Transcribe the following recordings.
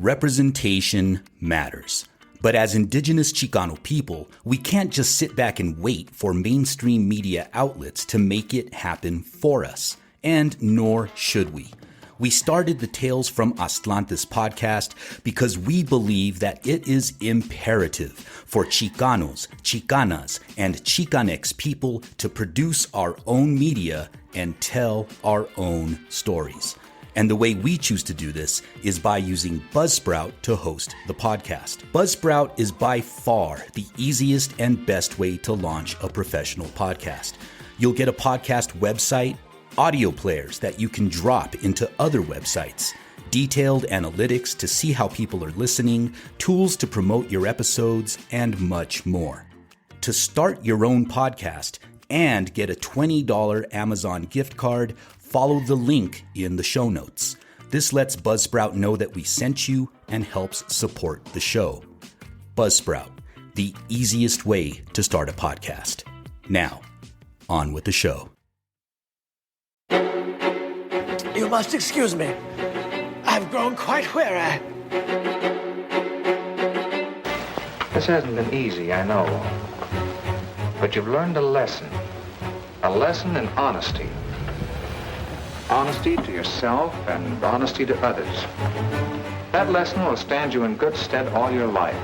Representation matters. But as indigenous Chicano people, we can't just sit back and wait for mainstream media outlets to make it happen for us. And nor should we. We started the Tales from Aztlantis podcast because we believe that it is imperative for Chicanos, Chicanas, and XicanX people to produce our own media and tell our own stories. And the way we choose to do this is by using Buzzsprout to host the podcast. Buzzsprout is by far the easiest and best way to launch a professional podcast. You'll get a podcast website, audio players that you can drop into other websites, detailed analytics to see how people are listening, tools to promote your episodes, and much more. To start your own podcast and get a $20 Amazon gift card, follow the link in the show notes. This lets Buzzsprout know that we sent you and helps support the show. Buzzsprout, the easiest way to start a podcast. Now, on with the show. You must excuse me. I've grown quite weary. This hasn't been easy, I know. But you've learned a lesson. A lesson in honesty. Honesty to yourself and honesty to others. That lesson will stand you in good stead all your life.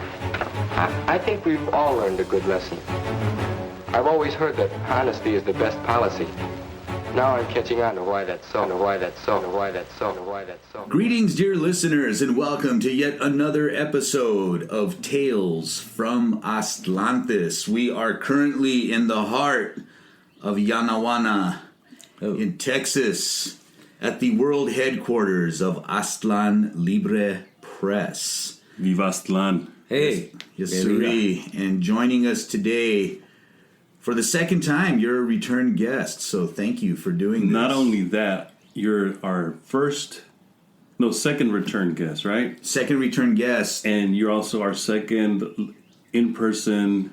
I think we've all learned a good lesson. I've always heard that honesty is the best policy. Now I'm catching on to why that's so, and why that's so, and why that's so, and why that's so. Greetings, dear listeners, and welcome to yet another episode of Tales from Aztlantis. We are currently in the heart of Yanawana in Texas at the world headquarters of Aztlan Libre Press. Viva Aztlan. Hey. Yes, sirree. And joining us today for the second time, you're a return guest, so thank you for doing this. Not only that, you're our second return guest, right? Second return guest. And you're also our second in-person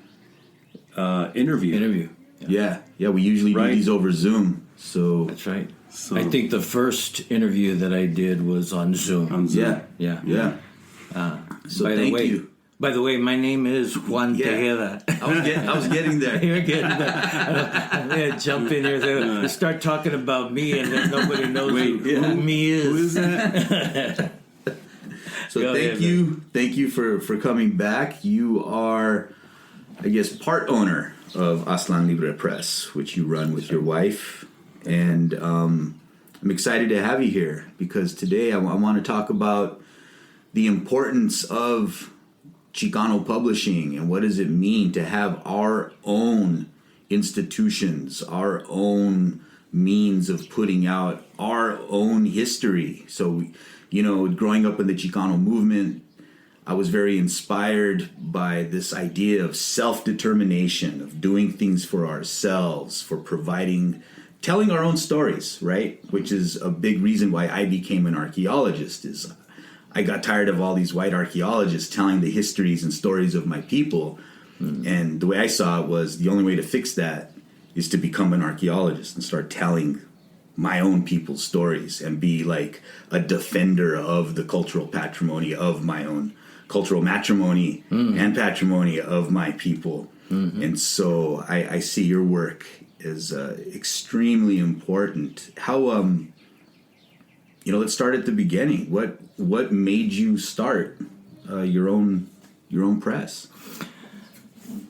interview. Yeah, we usually do these over Zoom. So that's right. So, I think the first interview that I did was on Zoom. Yeah. So thank you. By the way, my name is Juan Tejeda. I was getting there. You're getting there. I'm going to jump in here and start talking about me, and then nobody knows who me is. Who is that? So thank you for coming back. You are, I guess, part owner of Aztlan Libre Press, which you run with your wife. And I'm excited to have you here because today I want to talk about the importance of Chicano publishing and what does it mean to have our own institutions, our own means of putting out our own history. So, growing up in the Chicano movement, I was very inspired by this idea of self-determination, of doing things for ourselves, for telling our own stories, right? Which is a big reason why I became an archaeologist. Is I got tired of all these white archaeologists telling the histories and stories of my people. And the way I saw it was the only way to fix that is to become an archaeologist and start telling my own people's stories and be like a defender of the cultural patrimony of my own cultural matrimony and patrimony of my people. And so I see your work as extremely important. How let's start at the beginning. What made you start your own press?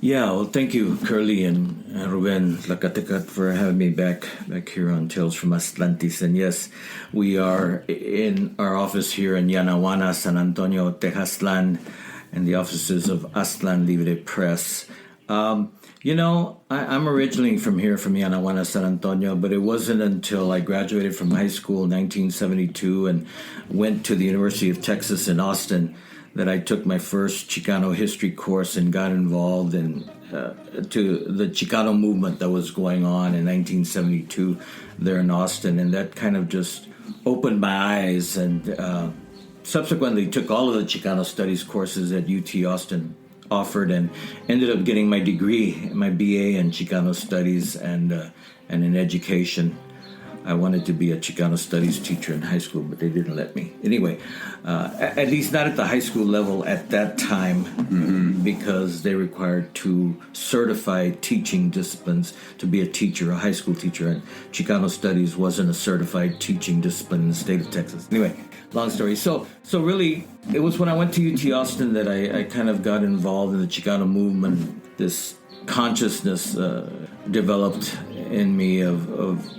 Yeah, well, thank you, Curly and Ruben Lacatecat, for having me back here on Tales from Aztlantis. And yes, we are in our office here in Yanawana, San Antonio, Texaslan, and the offices of Aztlan Libre Press. I'm originally from here, from Yanawana, San Antonio, but it wasn't until I graduated from high school in 1972 and went to the University of Texas in Austin that I took my first Chicano history course and got involved to the Chicano movement that was going on in 1972 there in Austin. And that kind of just opened my eyes, and subsequently took all of the Chicano studies courses at UT Austin offered, and ended up getting my degree, my BA in Chicano studies and in education. I wanted to be a Chicano studies teacher in high school, but they didn't let me. Anyway, at least not at the high school level at that time, because they required 2 certified teaching disciplines to be a teacher, a high school teacher, and Chicano studies wasn't a certified teaching discipline in the state of Texas. Anyway, long story. So really, it was when I went to UT Austin that I kind of got involved in the Chicano movement. This consciousness developed in me of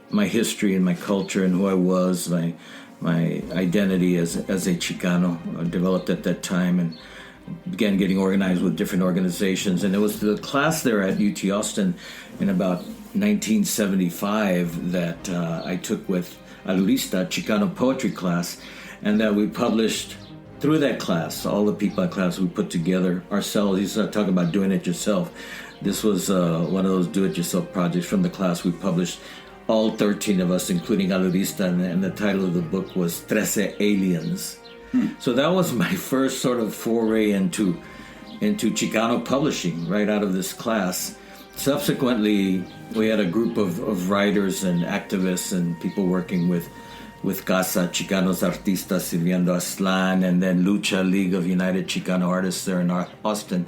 my history and my culture and who I was, my identity as a Chicano developed at that time, and began getting organized with different organizations. And it was the class there at UT Austin in about 1975 that I took with Alurista, Chicano poetry class, and that we published through that class. All the people in that class we put together ourselves. He's talking about doing it yourself. This was one of those do-it-yourself projects from the class. We published all 13 of us, including Alurista, and the title of the book was 13 Aliens. So that was my first sort of foray into Chicano publishing right out of this class. Subsequently, we had a group of writers and activists and people working with CASA, Chicanos Artistas Sirviendo Aztlan, and then Lucha League of United Chicano Artists there in Austin.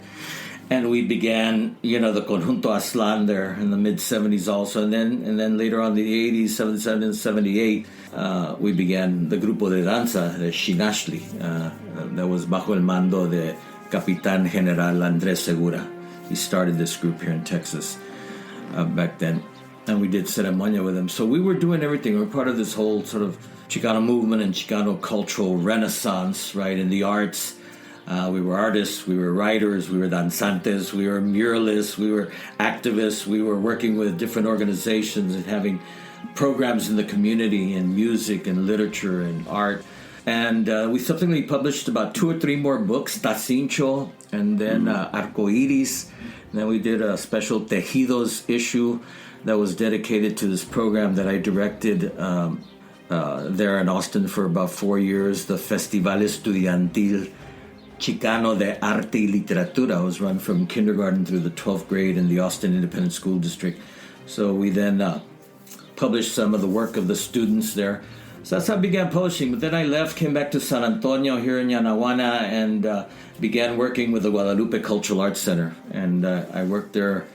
And we began, the Conjunto Aztlan there in the mid-'70s also. And then later on in the 80s, 77 and 78, we began the Grupo de Danza, the Xinachtli. That was bajo el mando de Capitán General Andrés Segura. He started this group here in Texas back then. And we did ceremonia with him. So we were doing everything. We were part of this whole sort of Chicano movement and Chicano cultural renaissance, right, in the arts. We were artists, we were writers, we were danzantes, we were muralists, we were activists, we were working with different organizations and having programs in the community in music and literature and art. And we subsequently published about 2 or 3 more books, Tacincho, and then Arcoiris. And then we did a special Tejidos issue that was dedicated to this program that I directed there in Austin for about 4 years, the Festival Estudiantil Chicano de Arte y Literatura. Was run from kindergarten through the 12th grade in the Austin Independent School District. So we then published some of the work of the students there. So that's how I began publishing. But then I left, came back to San Antonio here in Yanawana, and began working with the Guadalupe Cultural Arts Center. And I worked there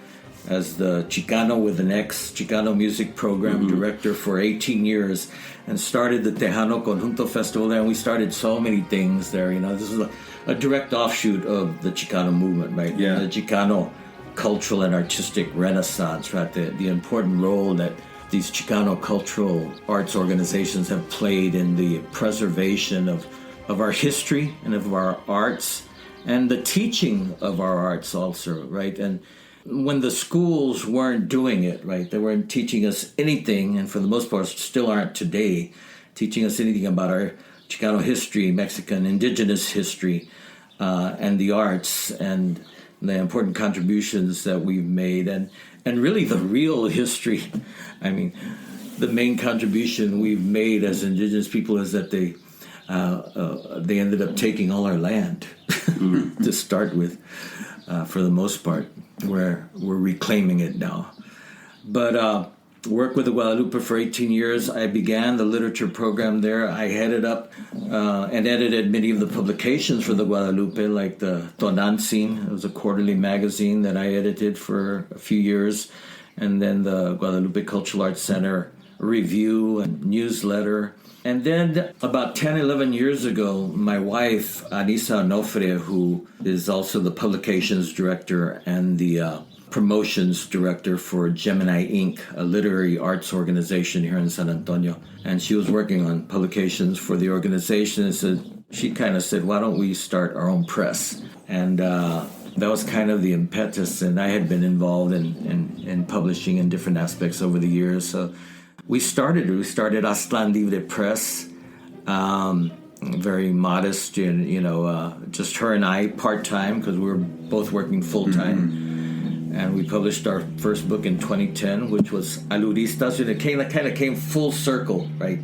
as the Xicano with an X, Xicano Music Program Director for 18 years, and started the Tejano Conjunto Festival there. And we started so many things there. This is a direct offshoot of the Chicano movement, right? Yeah. The Chicano cultural and artistic renaissance, right? The important role that these Chicano cultural arts organizations have played in the preservation of our history and of our arts, and the teaching of our arts also, right? And when the schools weren't doing it, right, they weren't teaching us anything, and for the most part still aren't today, teaching us anything about our Chicano history, Mexican indigenous history, and the arts, and the important contributions that we've made, and really the real history. I mean, the main contribution we've made as indigenous people is that they ended up taking all our land to start with, for the most part. We're reclaiming it now. But worked with the Guadalupe for 18 years. I began the literature program there. I headed up and edited many of the publications for the Guadalupe, like the Tonantzin. It was a quarterly magazine that I edited for a few years. And then the Guadalupe Cultural Arts Center review and newsletter. And then about 10, 11 years ago, my wife, Anisa Onofre, who is also the publications director and the promotions director for Gemini Inc., a literary arts organization here in San Antonio. And she was working on publications for the organization, and she kind of said, why don't we start our own press? And that was kind of the impetus, and I had been involved in publishing in different aspects over the years. So we started Aztlan Libre Press, very modest, just her and I part-time, because we were both working full-time. And we published our first book in 2010, which was Aluristas, and it kind of came full circle, right?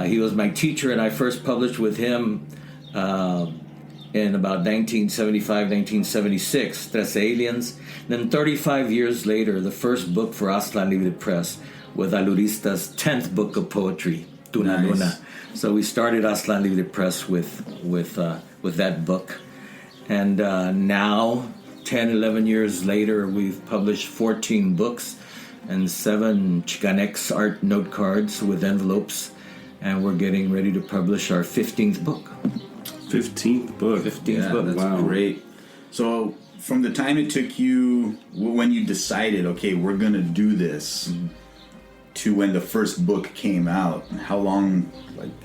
He was my teacher, and I first published with him in about 1975, 1976, 13 Aliens. Then 35 years later, the first book for Aztlan Libre Press with Alurista's 10th book of poetry, Tunaluna. Nice. So we started Aztlan Libre Press with that book. And now, 10, 11 years later, we've published 14 books and 7 XicanX Art Notecards with envelopes. And we're getting ready to publish our 15th book. 15th book. 15th book. That's Wow. great. So from the time it took you, when you decided, okay, we're going to do this, to when the first book came out, how long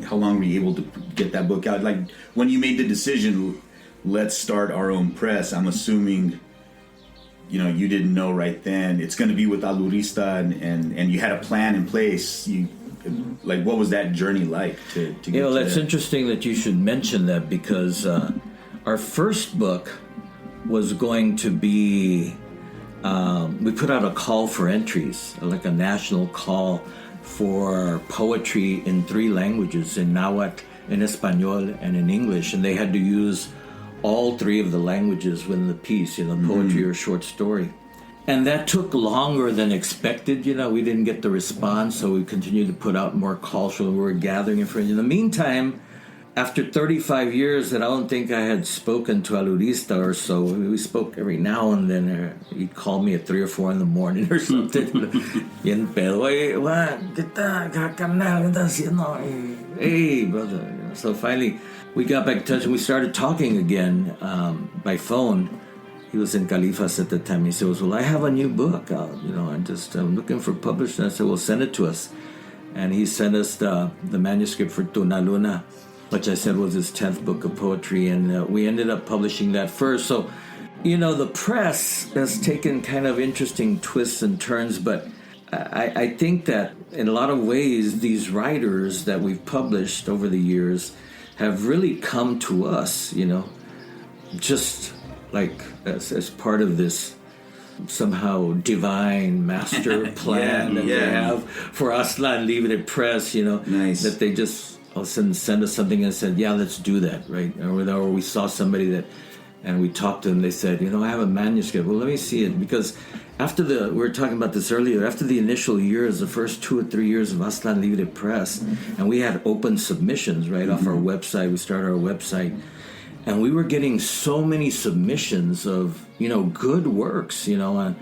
were you able to get that book out? Like, when you made the decision, let's start our own press, I'm assuming, you didn't know right then it's going to be with Alurista, and you had a plan in place. What was that journey like to get to That's that? interesting that you should mention that, because our first book was going to be, we put out a call for entries, like a national call for poetry in 3 languages, in Nahuatl, in Espanol, and in English, and they had to use all 3 of the languages within the piece, poetry or short story. And that took longer than expected. We didn't get the response, so we continued to put out more calls. So we were gathering information. In the meantime, after 35 years that I don't think I had spoken to Alurista or so, we spoke every now and then. He'd call me at 3 or 4 in the morning or something. Bien pedo. ¿Qué tal? Carnal, ¿qué estás haciendo? Hey, brother. So finally, we got back in touch and we started talking again by phone. He was in Califas at the time. He said, well, I have a new book out, I'm looking for publishing. I said, well, send it to us. And he sent us the manuscript for Tunaluna, which I said was his 10th book of poetry. And we ended up publishing that first. So, the press has taken kind of interesting twists and turns, but I think that in a lot of ways, these writers that we've published over the years have really come to us, just like as part of this somehow divine master plan that they have for Aztlan Libre Press, Nice. that they just all of a sudden send us something and said, yeah, let's do that, right? Or we saw somebody and we talked to them, they said, I have a manuscript. Well, let me see it. Because we were talking about this earlier, after the initial years, the first 2 or 3 years of Aztlan Libre Press, and we had open submissions, right, off our website. We started our website. And we were getting so many submissions of, good works, from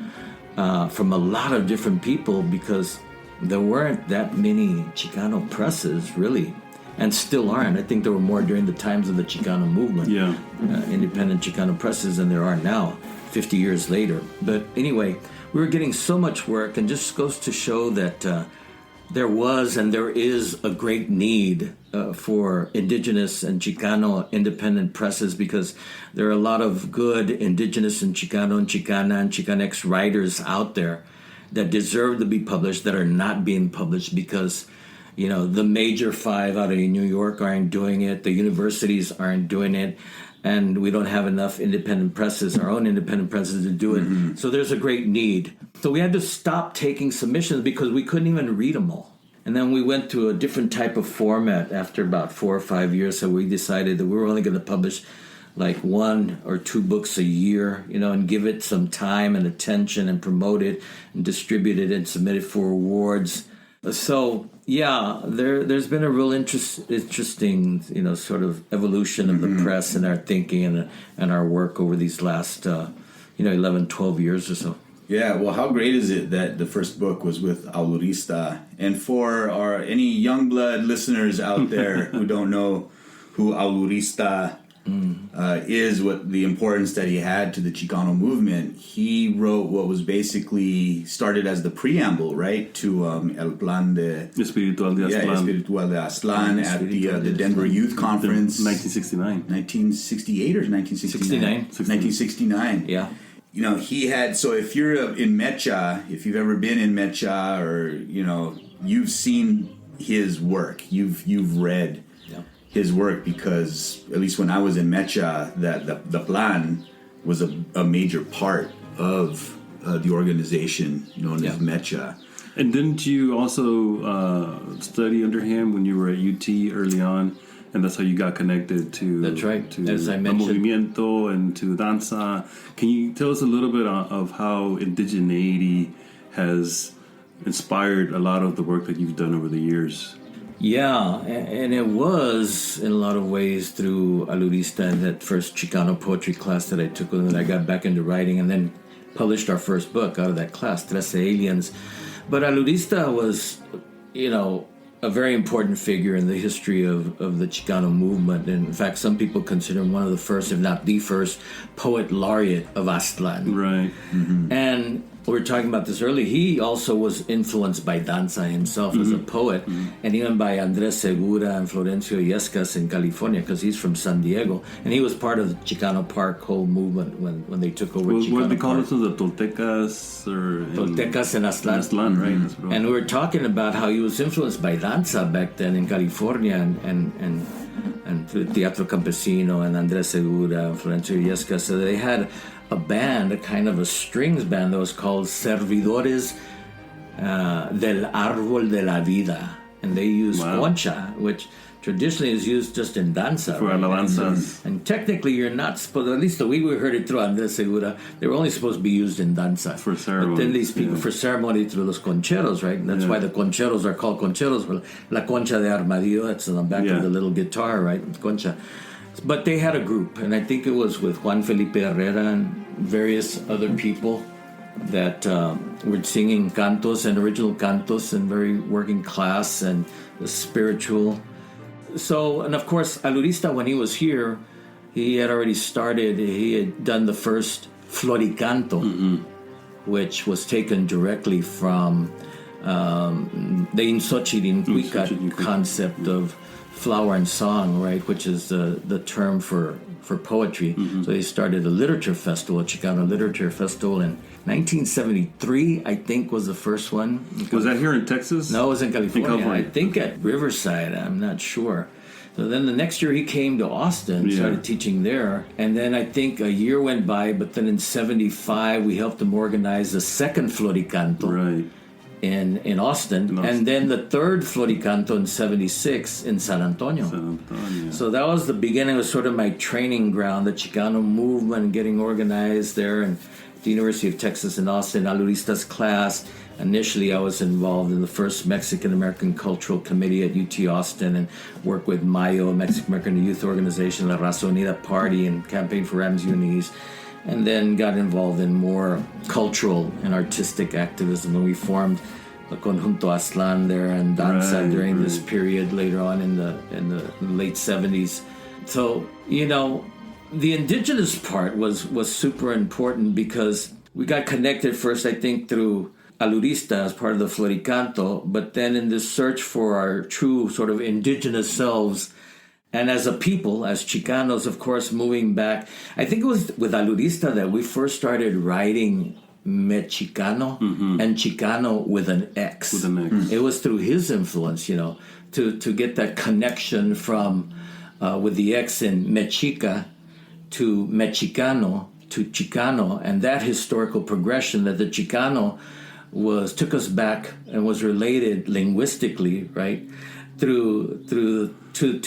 a lot of different people, because there weren't that many Chicano presses, really, and still aren't. I think there were more during the times of the Chicano movement, independent Chicano presses, than there are now, 50 years later. But anyway, we were getting so much work, and just goes to show that there was and there is a great need for indigenous and Chicano independent presses, because there are a lot of good indigenous and Chicano and Chicana and Chicanx writers out there that deserve to be published that are not being published because, the major 5 out of New York aren't doing it, the universities aren't doing it, and we don't have enough independent presses, our own independent presses, to do it. So there's a great need. So we had to stop taking submissions because we couldn't even read them all. And then we went to a different type of format after about 4 or 5 years. So we decided that we were only going to publish like 1 or 2 books a year, and give it some time and attention and promote it and distribute it and submit it for awards. So, there's been a real interesting, sort of evolution of the press and our thinking and our work over these last, 11, 12 years or so. Yeah, well, how great is it that the first book was with Alurista? And for any young blood listeners out there who don't know who Alurista is, what the importance that he had to the Chicano movement, he wrote what was basically started as the preamble, right, to El Plan de Espiritual de Aztlan. Espiritual de Aztlan at the Denver Youth Conference. 1969. 1968 or 1969? 1969. Yeah. He had, so if you're in Mecha, if you've ever been in Mecha, or, you've seen his work, you've read his work, because at least when I was in Mecha, that the plan was a major part of the organization known as Mecha. And didn't you also study under him when you were at UT early on? And that's how you got connected to... That's right. To As I El mentioned. Movimiento and to danza. Can you tell us a little bit of how indigeneity has inspired a lot of the work that you've done over the years. Yeah, and it was in a lot of ways through Alurista and that first Chicano poetry class that I took with him that I got back into writing and then published our first book out of that class, Trece Aliens. But Alurista was, a very important figure in the history of the Chicano movement. And in fact, some people consider him one of the first, if not the first, poet laureate of Aztlan. Right. Mm-hmm. And we were talking about this earlier. He also was influenced by danza himself as a poet, and even by Andres Segura and Florencio Yescas in California, because he's from San Diego, and he was part of the Chicano Park whole movement when they took over Chicano What they call Park. us, the Toltecas Toltecas and Aztlan. Aztlan, right? That's what And we were talking about how he was influenced by danza back then in California, and through Teatro Campesino and Andres Segura and Florencio Yescas. So they had a band, a kind of a strings band that was called Servidores del Árbol de la Vida. And they used concha, which traditionally is used just in danza. For alabanzas. And technically you're not supposed, at least the way we heard it through Andres Segura, they were only supposed to be used in danza. For ceremony. But then these people, for ceremony through los concheros, right? That's why the concheros are called concheros. La concha de armadillo, that's on the back of the little guitar, right? Concha. But they had a group, and I think it was with Juan Felipe Herrera and various other people that were singing cantos and original cantos and very working class and spiritual. So, and of course, Alurista, when he was here, he had already started, he had done the first Floricanto, which was taken directly from the Inxochitl concept of flower and song, right, which is the term for poetry. So they started a literature festival, a Chicano Literature Festival in 1973, I think was the first one. Was that here in Texas? No, it was in California. I think at Riverside, I'm not sure. So then the next year he came to Austin, started teaching there. And then I think a year went by, but then in 75 we helped him organize the second Floricanto. Right. In Austin, and then the third Floricanto in 76 in San Antonio. So that was the beginning of sort of my training ground, the Chicano movement, getting organized there, and the University of Texas in Austin, Alurista's class. Initially, I was involved in the first Mexican-American Cultural Committee at UT Austin and worked with Mayo, Mexican-American Youth Organization, La Raza Unida Party, and Campaign for Ramsey Uni's. And then got involved in more cultural and artistic activism, and we formed the Conjunto Aztlan there and danza during this period later on in the late 70s. So, the indigenous part was super important because we got connected first, I think, through Alurista as part of the Floricanto, but then in this search for our true sort of indigenous selves. And as a people, as Chicanos, of course, moving back, I think it was with Alurista that we first started writing Mexicano and Chicano with an X. With an X. It was through his influence, to get that connection from, with the X in Mexica to Mexicano to Chicano, and that historical progression that the Chicano took us back and was related linguistically, right? To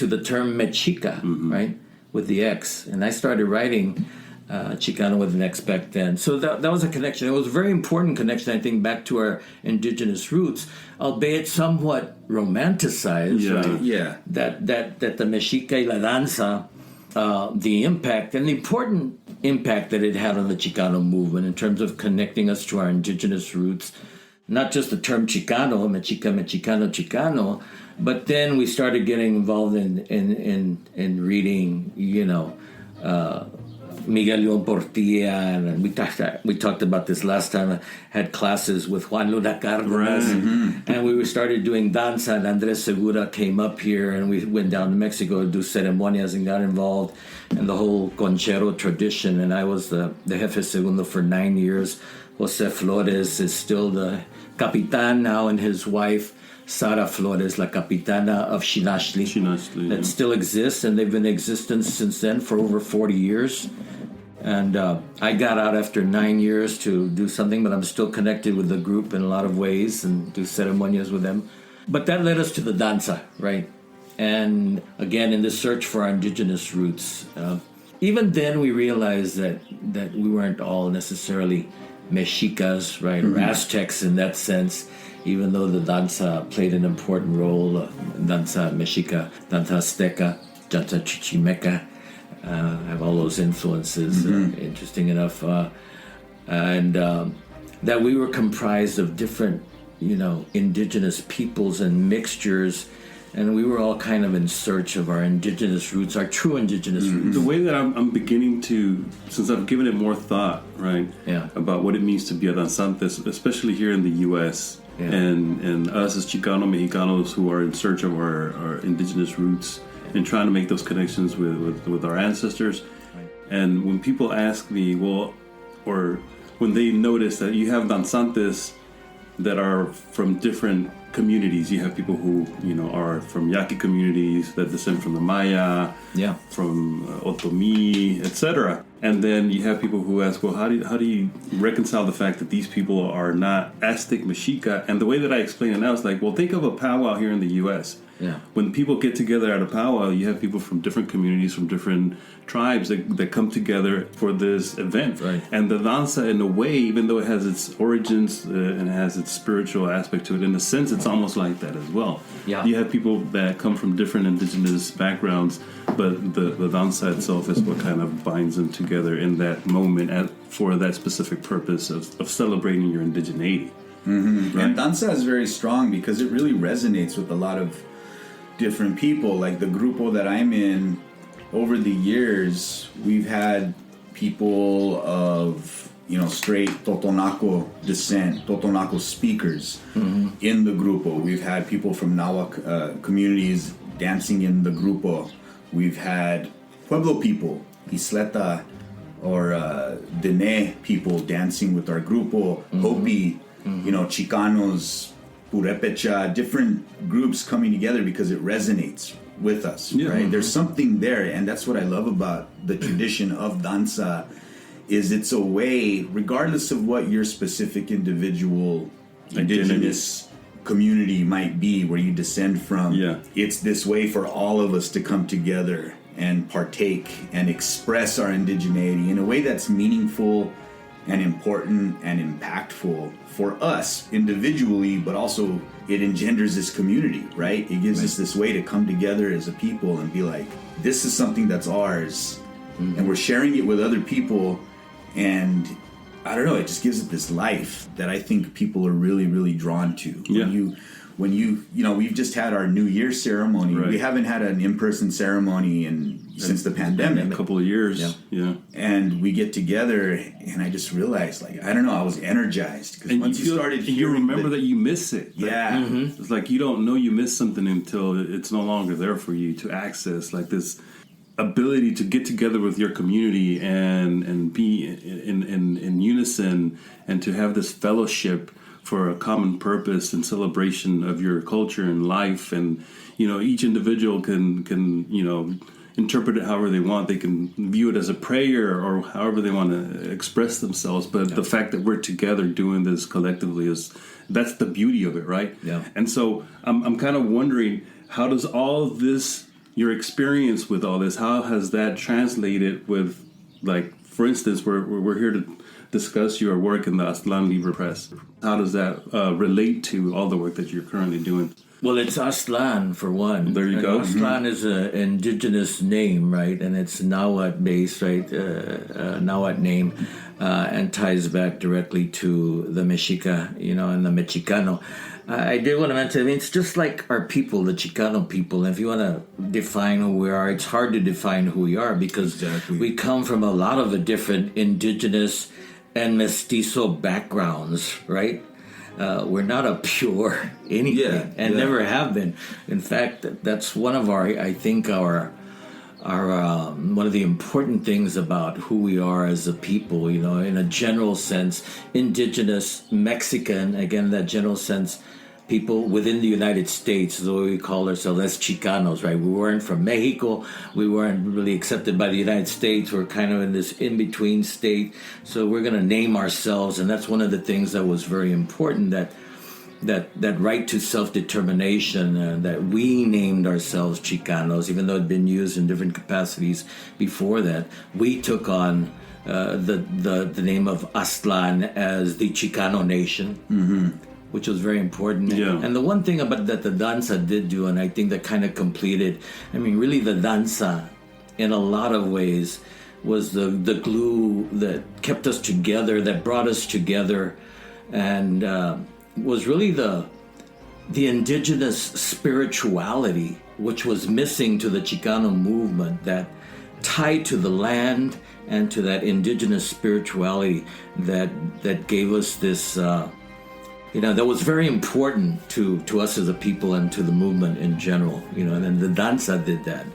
the term Mexica, right, with the X, and I started writing Chicano with an X back then. So that was a connection. It was a very important connection, I think, back to our indigenous roots, albeit somewhat romanticized, right? Yeah. That the Mexica y la danza, the impact and the important impact that it had on the Chicano movement in terms of connecting us to our indigenous roots. Not just the term Chicano, Mexica, Mexicano, Chicano, but then we started getting involved in reading, Miguel León Portilla, and we talked about this last time. I had classes with Juan Luna Cárdenas, and we started doing danza, and Andres Segura came up here, and we went down to Mexico to do ceremonias and got involved in the whole Conchero tradition, and I was the jefe segundo for 9 years. Jose Flores is still the Capitan now, and his wife, Sara Flores, la Capitana of Xinachtli, that still exists, and they've been in existence since then for over 40 years. And I got out after 9 years to do something, but I'm still connected with the group in a lot of ways and do ceremonias with them. But that led us to the danza, right? And again, in the search for our indigenous roots. Even then, we realized that we weren't all necessarily Mexicas, right, or Aztecs in that sense. even though the danza played an important role, danza Mexica, danza Azteca, danza Chichimeca, have all those influences, interesting enough. And that we were comprised of different, indigenous peoples and mixtures, and we were all kind of in search of our indigenous roots, our true indigenous roots. The way that I'm beginning to, since I've given it more thought, right, about what it means to be a danzante, especially here in the U.S., and us as Chicano Mexicanos who are in search of our indigenous roots and trying to make those connections with our ancestors. Right. And when people ask me, or when they notice that you have danzantes that are from different communities, you have people who are from Yaqui communities that descend from the Maya, from Otomi, etc. And then you have people who ask, well, how do you reconcile the fact that these people are not Aztec Mexica? And the way that I explain it now is like, well, think of a powwow here in the U.S. Yeah. When people get together at a powwow, you have people from different communities, from different tribes that come together for this event. Right. And the danza, in a way, even though it has its origins and it has its spiritual aspect to it, in a sense, it's almost like that as well. Yeah. You have people that come from different indigenous backgrounds, but the danza itself is what kind of binds them together in that moment for that specific purpose of celebrating your indigeneity. Mm-hmm. Right? And danza is very strong because it really resonates with a lot of different people. Like the grupo that I'm in, over the years, we've had people of straight Totonaco descent, Totonaco speakers in the grupo. We've had people from Nahuatl communities dancing in the grupo. We've had Pueblo people, Isleta or Dene people dancing with our grupo, Hopi, Chicanos, Purepecha, different groups coming together because it resonates with us, right? There's something there, and that's what I love about the tradition of danza, is it's a way, regardless of what your specific individual indigenous community might be, where you descend from, it's this way for all of us to come together and partake and express our indigeneity in a way that's meaningful and important and impactful for us individually, but also it engenders this community, right? It gives us this way to come together as a people and be like, this is something that's ours, and we're sharing it with other people, and I don't know, it just gives it this life that I think people are really, really drawn to. When you we've just had our New Year ceremony. Right. We haven't had an in-person ceremony since the pandemic. A couple of years. Yeah. And we get together, and I just realized, I don't know, I was energized. And once you started hearing, you remember that you miss it. Yeah. It's like you don't know you miss something until it's no longer there for you to access. Like this ability to get together with your community and be in unison, and to have this fellowship for a common purpose and celebration of your culture and life. And each individual can interpret it however they want. They can view it as a prayer or however they want to express themselves, but the fact that we're together doing this collectively that's the beauty of it, right? And so I'm kind of wondering, how does all this, your experience with all this, how has that translated with, like, for instance, we're here to discuss your work in the Aztlan Libre Press. How does that relate to all the work that you're currently doing? Well, it's Aztlan, for one. There you go. Aztlan is an indigenous name, right? And it's Nahuatl-based, right? Nahuatl name, and ties back directly to the Mexica, and the Mexicano. I did want to mention, it's just like our people, the Chicano people. And if you want to define who we are, it's hard to define who we are because we come from a lot of the different indigenous and mestizo backgrounds, right? We're not a pure anything, and never have been. In fact, that's one of our one of the important things about who we are as a people. In a general sense, indigenous, Mexican, again, that general sense, people within the United States, the way we call ourselves as Chicanos, right? We weren't from Mexico. We weren't really accepted by the United States. We're kind of in this in-between state. So we're going to name ourselves, and that's one of the things that was very important, that right to self-determination, that we named ourselves Chicanos, even though it had been used in different capacities before that. We took on the name of Aztlan as the Chicano nation. which was very important. Yeah. And the one thing about that the danza did do, and I think that kind of completed, I mean, really the danza, in a lot of ways, was the glue that kept us together, that brought us together, and was really the indigenous spirituality, which was missing to the Chicano movement, that tied to the land and to that indigenous spirituality that gave us this, that was very important to us as a people and to the movement in general, and then the danza did that,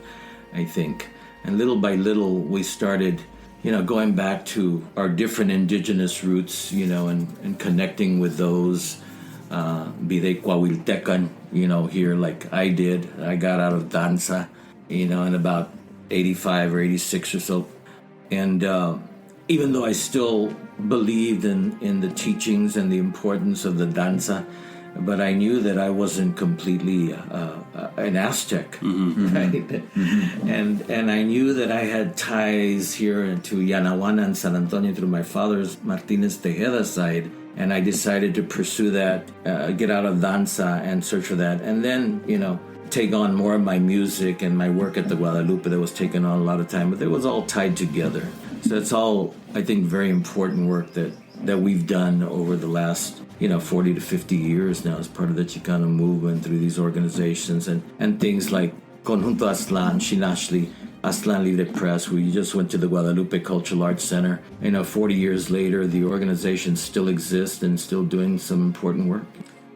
I think. And little by little, we started, going back to our different indigenous roots, and connecting with those, be they Coahuiltecan, here like I did. I got out of danza, in about 85 or 86 or so. And even though I still believed in the teachings and the importance of the danza, but I knew that I wasn't completely an Aztec, right? Mm-hmm. And I knew that I had ties here to Yanawana and San Antonio through my father's Martinez Tejeda side, and I decided to pursue that, get out of danza and search for that, and then, take on more of my music and my work at the Guadalupe that was taking on a lot of time, but it was all tied together. So it's all, I think, very important work that we've done over the last 40 to 50 years now as part of the Chicano movement through these organizations and things like Conjunto Aztlan, Xinachtli, Aztlan Libre Press. We just went to the Guadalupe Cultural Arts Center. 40 years later, the organization still exists and still doing some important work.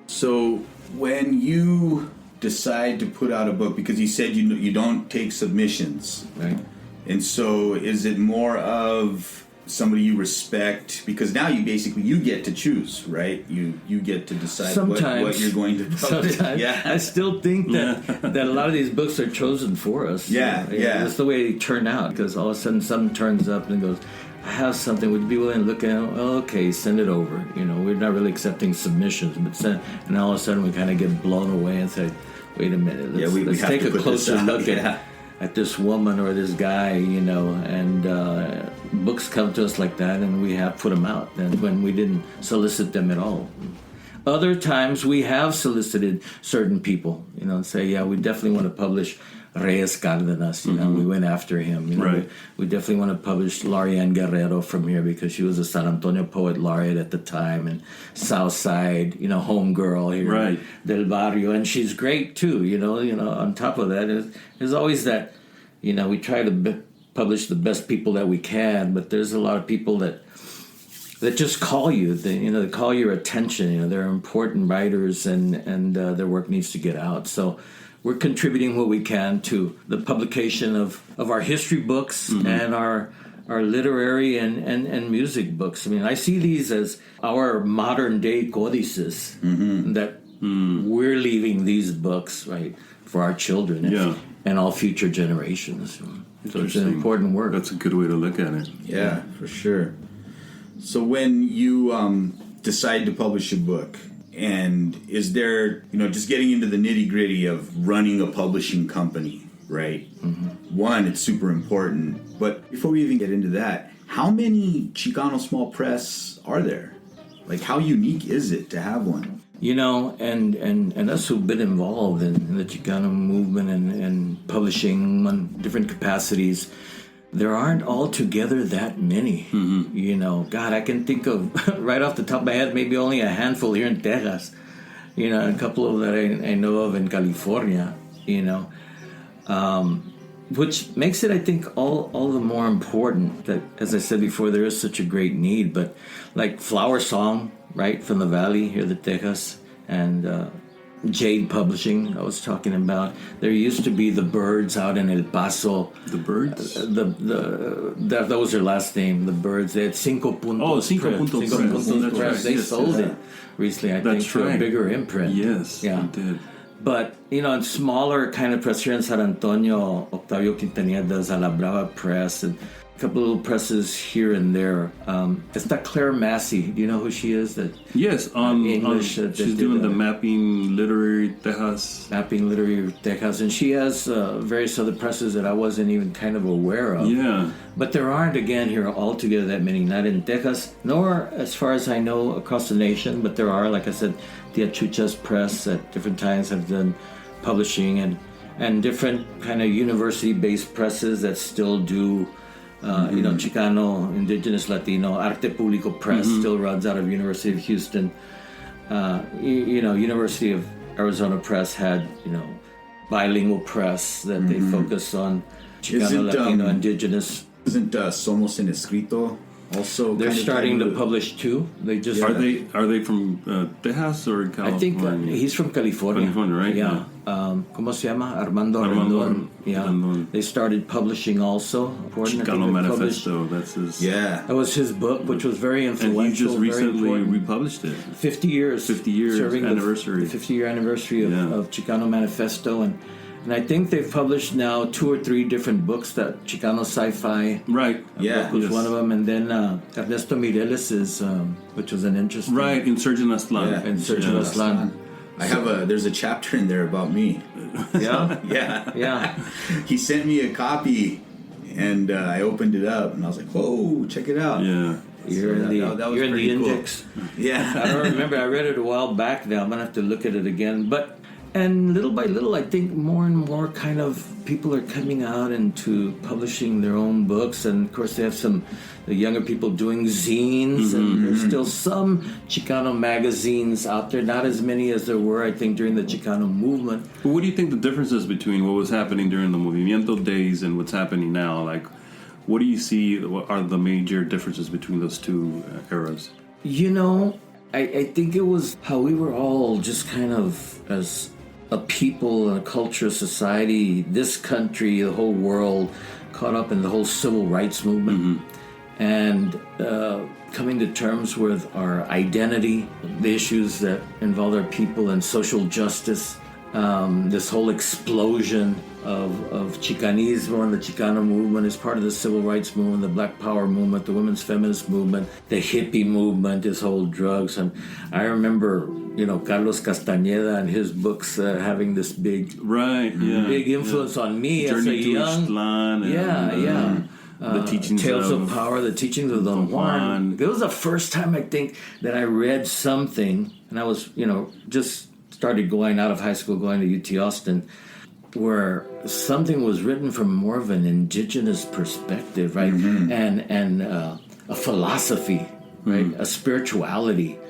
So when you decide to put out a book, because you said you don't take submissions, right? And so is it more of somebody you respect, because now you get to choose, right? You get to decide what you're going to publish. Sometimes. Yeah. I still think that a lot of these books are chosen for us. Yeah. That's the way they turn out, because all of a sudden something turns up and goes, I have something, would you be willing to look at it? Oh, okay, send it over. We're not really accepting submissions, but and all of a sudden we kind of get blown away and say, wait a minute, let's take a closer look at this woman or this guy, and books come to us like that, and we have put them out, and when we didn't solicit them at all. Other times we have solicited certain people, and say, yeah, we definitely want to publish Reyes Cárdenas, we went after him. Right. We definitely want to publish Lorianne Guerrero from here because she was a San Antonio Poet Laureate at the time, and Southside, homegirl here, right, del barrio, and she's great too. On top of that, there's always that, we try to publish the best people that we can, but there's a lot of people that just call you, they call your attention. They're important writers, and their work needs to get out. So we're contributing what we can to the publication of our history books and our literary and music books. I mean, I see these as our modern day codices that we're leaving these books, right, for our children and all future generations. So it's an important work. That's a good way to look at it. Yeah, for sure. So when you decide to publish a book, and is there, just getting into the nitty-gritty of running a publishing company, right? Mm-hmm. One, it's super important. But before we even get into that, how many Chicano small press are there? Like, how unique is it to have one? And us who've been involved in the Chicano movement and publishing on different capacities, there aren't altogether that many. God, I can think of, right off the top of my head, maybe only a handful here in Texas. A couple of that I know of in California, which makes it, I think, all the more important that, as I said before, there is such a great need. But like Flower Song, right, from the Valley here in Texas, and Jade Publishing, I was talking about. There used to be the Birds out in El Paso. The Birds? That was their last name, the Birds. They had Cinco Puntos Press. They sold it recently, I think, to a bigger imprint. Yes, they did. But, in smaller kind of press here in San Antonio, Octavio Quintanilla does a La Brava Press, and couple little presses here and there. It's that Claire Massey. Do you know who she is? That Yes, on English. She's doing the Mapping Literary Tejas. Mapping Literary Tejas, and she has various other presses that I wasn't even kind of aware of. Yeah. But there aren't, again, here altogether that many, not in Texas, nor, as far as I know, across the nation. But there are, like I said, Tia Chucha's press at different times have done publishing, and different kind of university-based presses that still do, Chicano, Indigenous, Latino. Arte Público Press still runs out of University of Houston. University of Arizona Press had, bilingual press that they focus on Chicano, Latino, Indigenous. Isn't Somos en Escrito also? They're starting to publish too. They just Are they from Tejas or California? I think he's from California. California, right? Yeah. ¿Cómo se llama? Armando Rendon. Yeah. Rendon. They started publishing also. Chicano Manifesto. That's his. Yeah. That was his book, which was very influential. And he just recently very republished it. 50 years. 50 years serving anniversary. The 50-year anniversary of Chicano Manifesto. And I think they've published now 2 or 3 different books. That Chicano Sci-Fi Right. book was one of them. And then Ernesto Mireles' which was an interesting... Right, Insurgent Aztlan. Yeah, Insurgent Aztlan. I have there's a chapter in there about me. Yeah? Yeah. Yeah. He sent me a copy, and I opened it up, and I was like, whoa, check it out. Yeah. You're in the index. Yeah. I don't remember. I read it a while back now. I'm going to have to look at it again. And little by little, I think more and more kind of people are coming out into publishing their own books. And, of course, they have the younger people doing zines. And there's still some Chicano magazines out there. Not as many as there were, I think, during the Chicano movement. But what do you think the difference is between what was happening during the Movimiento days and what's happening now? Like, what do you see are the major differences between those two eras? I think it was how we were all just kind of, as a people, a culture, society, this country, the whole world, caught up in the whole civil rights movement, and coming to terms with our identity, the issues that involve our people, and social justice. This whole explosion of Chicanismo and the Chicano movement is part of the civil rights movement, the Black Power movement, the women's feminist movement, the hippie movement, this whole drugs. And I remember, Carlos Castañeda and his books having this big influence on me as a young... Aztlan the teachings Tales of Power, the teachings of Don Juan. It was the first time, I think, that I read something, and I was, just started going out of high school, going to UT Austin, where something was written from more of an indigenous perspective, right? And a philosophy, right? A spirituality,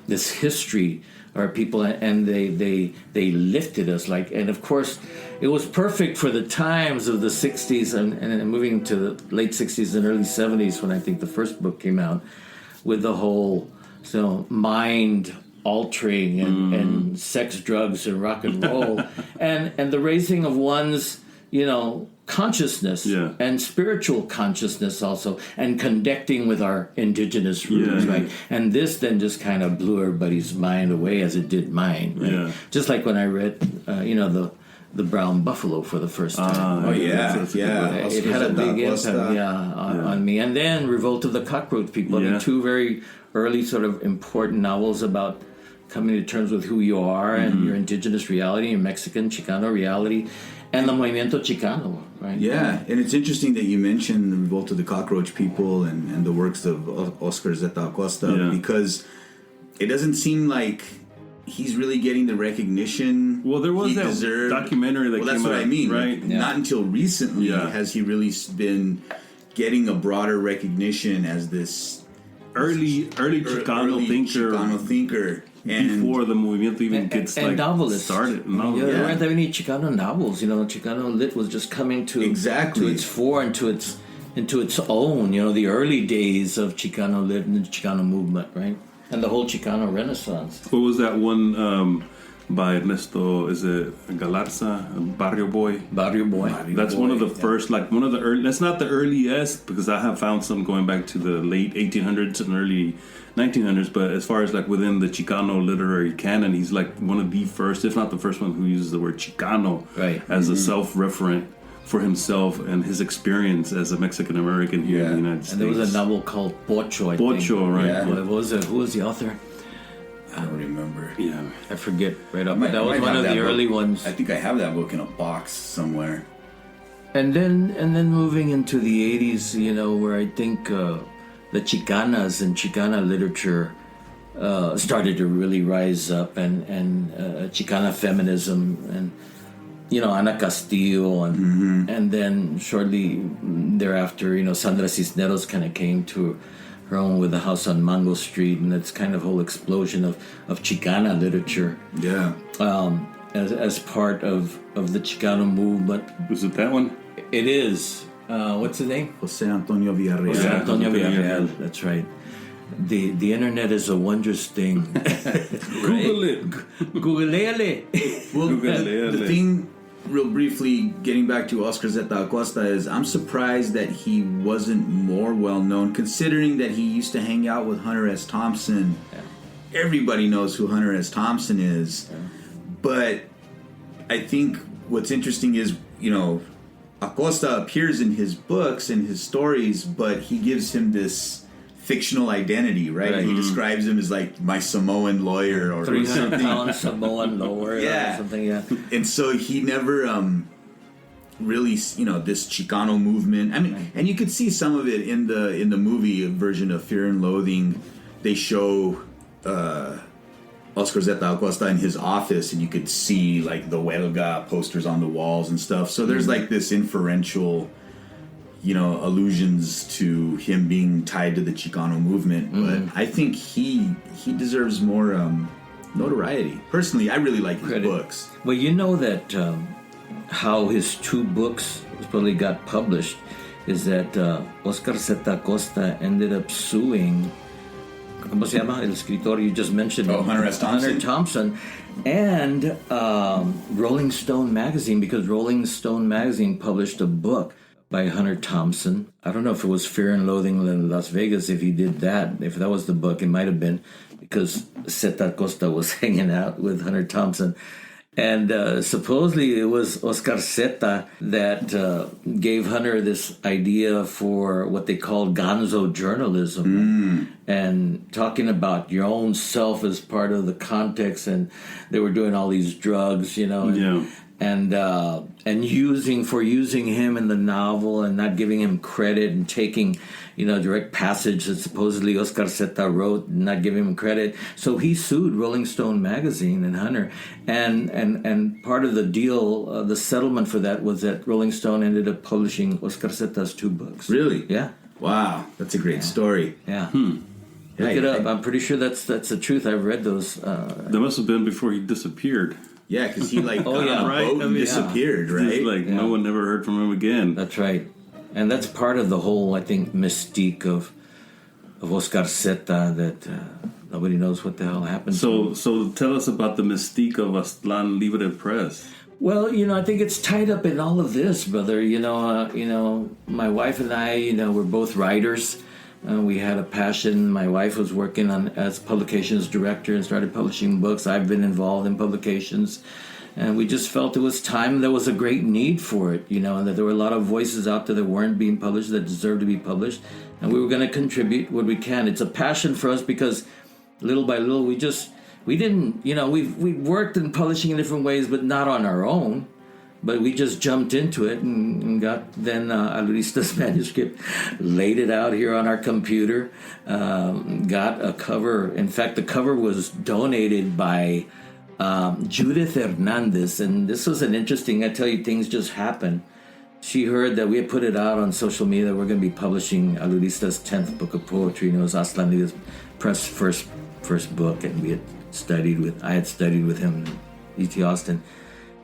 this history, our people, and they lifted us, and of course, it was perfect for the times of the 60s and moving to the late 60s and early 70s when I think the first book came out, with the whole mind altering and sex, drugs, and rock and roll, and the raising of one's consciousness and spiritual consciousness also, and connecting with our indigenous roots, right? And this then just kind of blew everybody's mind away, as it did mine, right? Just like when I read the Brown Buffalo for the first time. It had a big impact on me. And then Revolt of the Cockroach People, the 2 very early sort of important novels about coming to terms with who you are and your indigenous reality, your Mexican Chicano reality, and the Movimiento Chicano, right? Yeah, and it's interesting that you mentioned the Revolt of the Cockroach People and the works of Oscar Zeta Acosta, because it doesn't seem like he's really getting the recognition. Well, there was that deserved. Documentary that came out. That's what I mean, right? Not until recently has he really been getting a broader recognition as this early Chicano thinker. And before the movement even gets started. There weren't that many Chicano novels. Chicano lit was just coming to its fore and to its own. The early days of Chicano lit and the Chicano movement, right? And the whole Chicano Renaissance. What was that one by Ernesto? Is it Galarza? Barrio Boy. That's one of the first, one of the early. That's not the earliest, because I have found some going back to the late 1800s and early 1900s. But as far as within the Chicano literary canon, he's one of the first, if not the first one, who uses the word Chicano as a self-referent for himself and his experience as a Mexican American here in the United States. And there was a novel called Pocho, I think. Pocho, right? Yeah. What was it? Who was the author? I don't remember. Yeah. I forget right up. But that was one of the early ones. I think I have that book in a box somewhere. And then moving into the 80s, you know, where I think the Chicanas and Chicana literature started to really rise up, and Chicana feminism, and you know, Ana Castillo, and then shortly thereafter, you know, Sandra Cisneros kind of came to her own with the house on Mango Street, and it's kind of whole explosion of Chicana literature. Yeah. As part of the Chicano movement. Was it that one? It is. What's his name? Jose Antonio Villarreal. Jose Antonio Villarreal. That's right. The internet is a wondrous thing. Google it. Google it. Well, the thing, real briefly, getting back to Oscar Zeta Acosta, is I'm surprised that he wasn't more well known, considering that he used to hang out with Hunter S. Thompson. Yeah. Everybody knows who Hunter S. Thompson is. Yeah. But I think what's interesting is, you know, Acosta appears in his books and his stories, but he gives him this fictional identity, right? He describes him as like my Samoan lawyer or 300-pound Samoan lawyer or something, yeah. And so he never really, you know, this Chicano movement. I mean, and you could see some of it in the movie version of Fear and Loathing. They show Oscar Zeta Acosta in his office, and you could see like the Huelga posters on the walls and stuff. So there's like this inferential, you know, allusions to him being tied to the Chicano movement. But I think he deserves more notoriety. Personally, I really like his books. Well, you know that how his two books probably got published is that Oscar Zeta Acosta ended up suing, ¿cómo se llama? El escritor you just mentioned. Oh, Hunter S. Thompson. Hunter Thompson. And Rolling Stone magazine, because Rolling Stone magazine published a book by Hunter Thompson. I don't know if it was Fear and Loathing in Las Vegas, if he did that. If that was the book, it might have been, because Zeta Acosta was hanging out with Hunter Thompson. And supposedly it was Oscar Zeta that gave Hunter this idea for what they called gonzo journalism, and talking about your own self as part of the context. And they were doing all these drugs, you know, and using him in the novel and not giving him credit, and taking, you know, direct passage that supposedly Oscar Zeta wrote, and not giving him credit. So he sued Rolling Stone magazine and Hunter, and part of the deal, the settlement for that was that Rolling Stone ended up publishing Oscar Zeta's two books. Really? Yeah. Wow, that's a great story. Yeah. Look it up. I'm pretty sure that's the truth. I've read those. That must have been before he disappeared. Yeah, because he like got on a right? boat and disappeared, right? Just like no one never heard from him again. That's right. And that's part of the whole, I think, mystique of Oscar Zeta, that nobody knows what the hell happened. So tell us about the mystique of Aztlan Libre Press. Well, you know, I think it's tied up in all of this, brother. You know, my wife and I, you know, we're both writers. We had a passion. My wife was working as publications director and started publishing books. I've been involved in publications. And we just felt it was time. There was a great need for it, you know, and that there were a lot of voices out there that weren't being published, that deserved to be published. And we were going to contribute what we can. It's a passion for us because little by little, we didn't, you know, we worked in publishing in different ways, but not on our own. But we just jumped into it and got then Alurista's manuscript, laid it out here on our computer, got a cover. In fact, the cover was donated by Judith Hernandez, and this was an interesting, I tell you, things just happened. She heard that we had put it out on social media that we're going to be publishing Alurista's 10th book of poetry, and it was Aztlan Libre Press first book, and I had studied with him in E.T. Austin.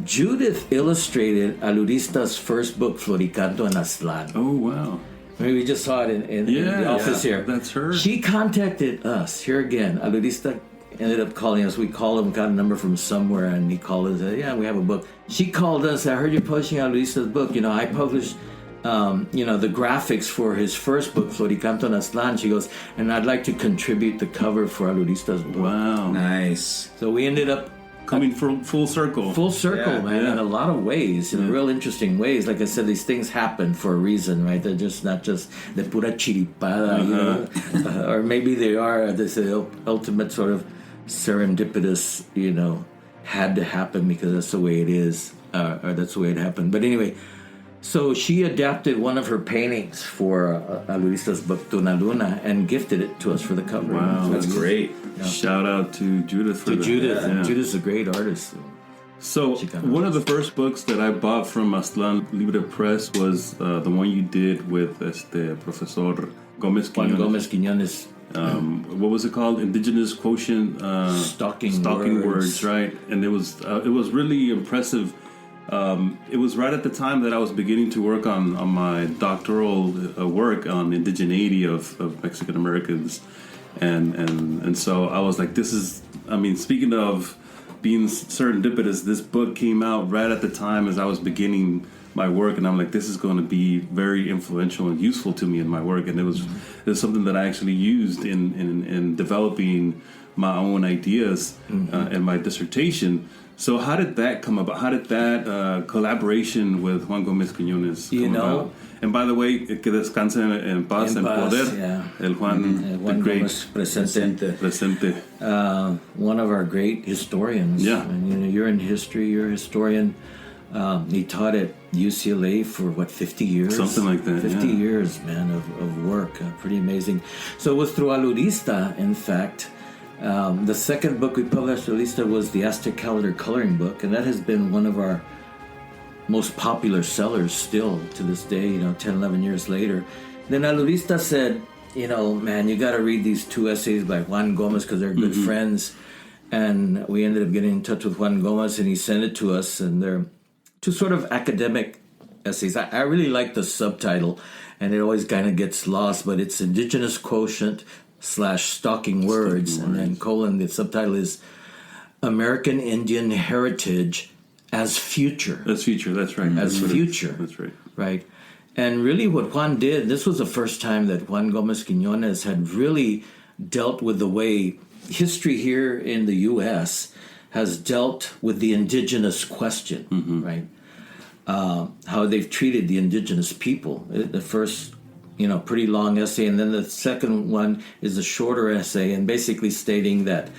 Judith illustrated Alurista's first book, Floricanto and Aztlan. Oh, wow. I mean, we just saw it in the office here. That's her. She contacted us. Here again, Alurista ended up calling us. We called him, got a number from somewhere, and he called us and said, yeah, we have a book. She called us. I heard you're publishing Alurista's book. You know, I published, you know, the graphics for his first book, Floricanto and Aztlan. She goes, and I'd like to contribute the cover for Alurista's book. Wow. Nice. So we ended up coming full circle. Full circle, man, in a lot of ways, in real interesting ways. Like I said, these things happen for a reason, right? They're just not just the pura chiripada, you know, or maybe they are this ultimate sort of serendipitous, you know, had to happen because that's the way it is, or that's the way it happened. But anyway, so she adapted one of her paintings for Alurista's book Tuna Luna and gifted it to us for the cover. Wow, That's great. Yeah. Shout out to Judith for that. Judith. Yeah. Judith's a great artist. So one of the first books that I bought from Aztlan Libre Press was the one you did with Professor Gomez Quiñones. Juan Gomez Quiñones. What was it called? Indigenous Quotient Stalking words, right? And it was really impressive. It was right at the time that I was beginning to work on my doctoral work on indigeneity of Mexican Americans, and so I was like, this is, I mean, speaking of being serendipitous, this book came out right at the time as I was beginning my work, and I'm like, this is going to be very influential and useful to me in my work, and it was something that I actually used in developing my own ideas in my dissertation. So how did that come about? How did that collaboration with Juan Gomez Quiñones come about? And by the way, que descanse en paz, en poder. Yeah. El Juan, Juan the great Gomez presente. One of our great historians. Yeah. And, you know, you're in history. You're a historian. He taught at UCLA for 50 years? Something like that. 50 years, man, of work. Pretty amazing. So it was through Alurista, in fact. The second book we published, Alurista, was the Aztec calendar coloring book, and that has been one of our most popular sellers still to this day, you know, 10, 11 years later. Then Alurista said, you know, man, you got to read these two essays by Juan Gomez because they're good friends. And we ended up getting in touch with Juan Gomez, and he sent it to us, and they're two sort of academic essays. I really like the subtitle, and it always kind of gets lost, but it's Indigenous Quotient / Stalking Words, and then colon, the subtitle is American Indian Heritage as Future. As future, that's right. As future. That's right. Right. And really what Juan did, this was the first time that Juan Gomez Quiñones had really dealt with the way history here in the U.S. has dealt with the indigenous question, right? How they've treated the indigenous people. The first, you know, pretty long essay, and then the second one is a shorter essay, and basically stating that,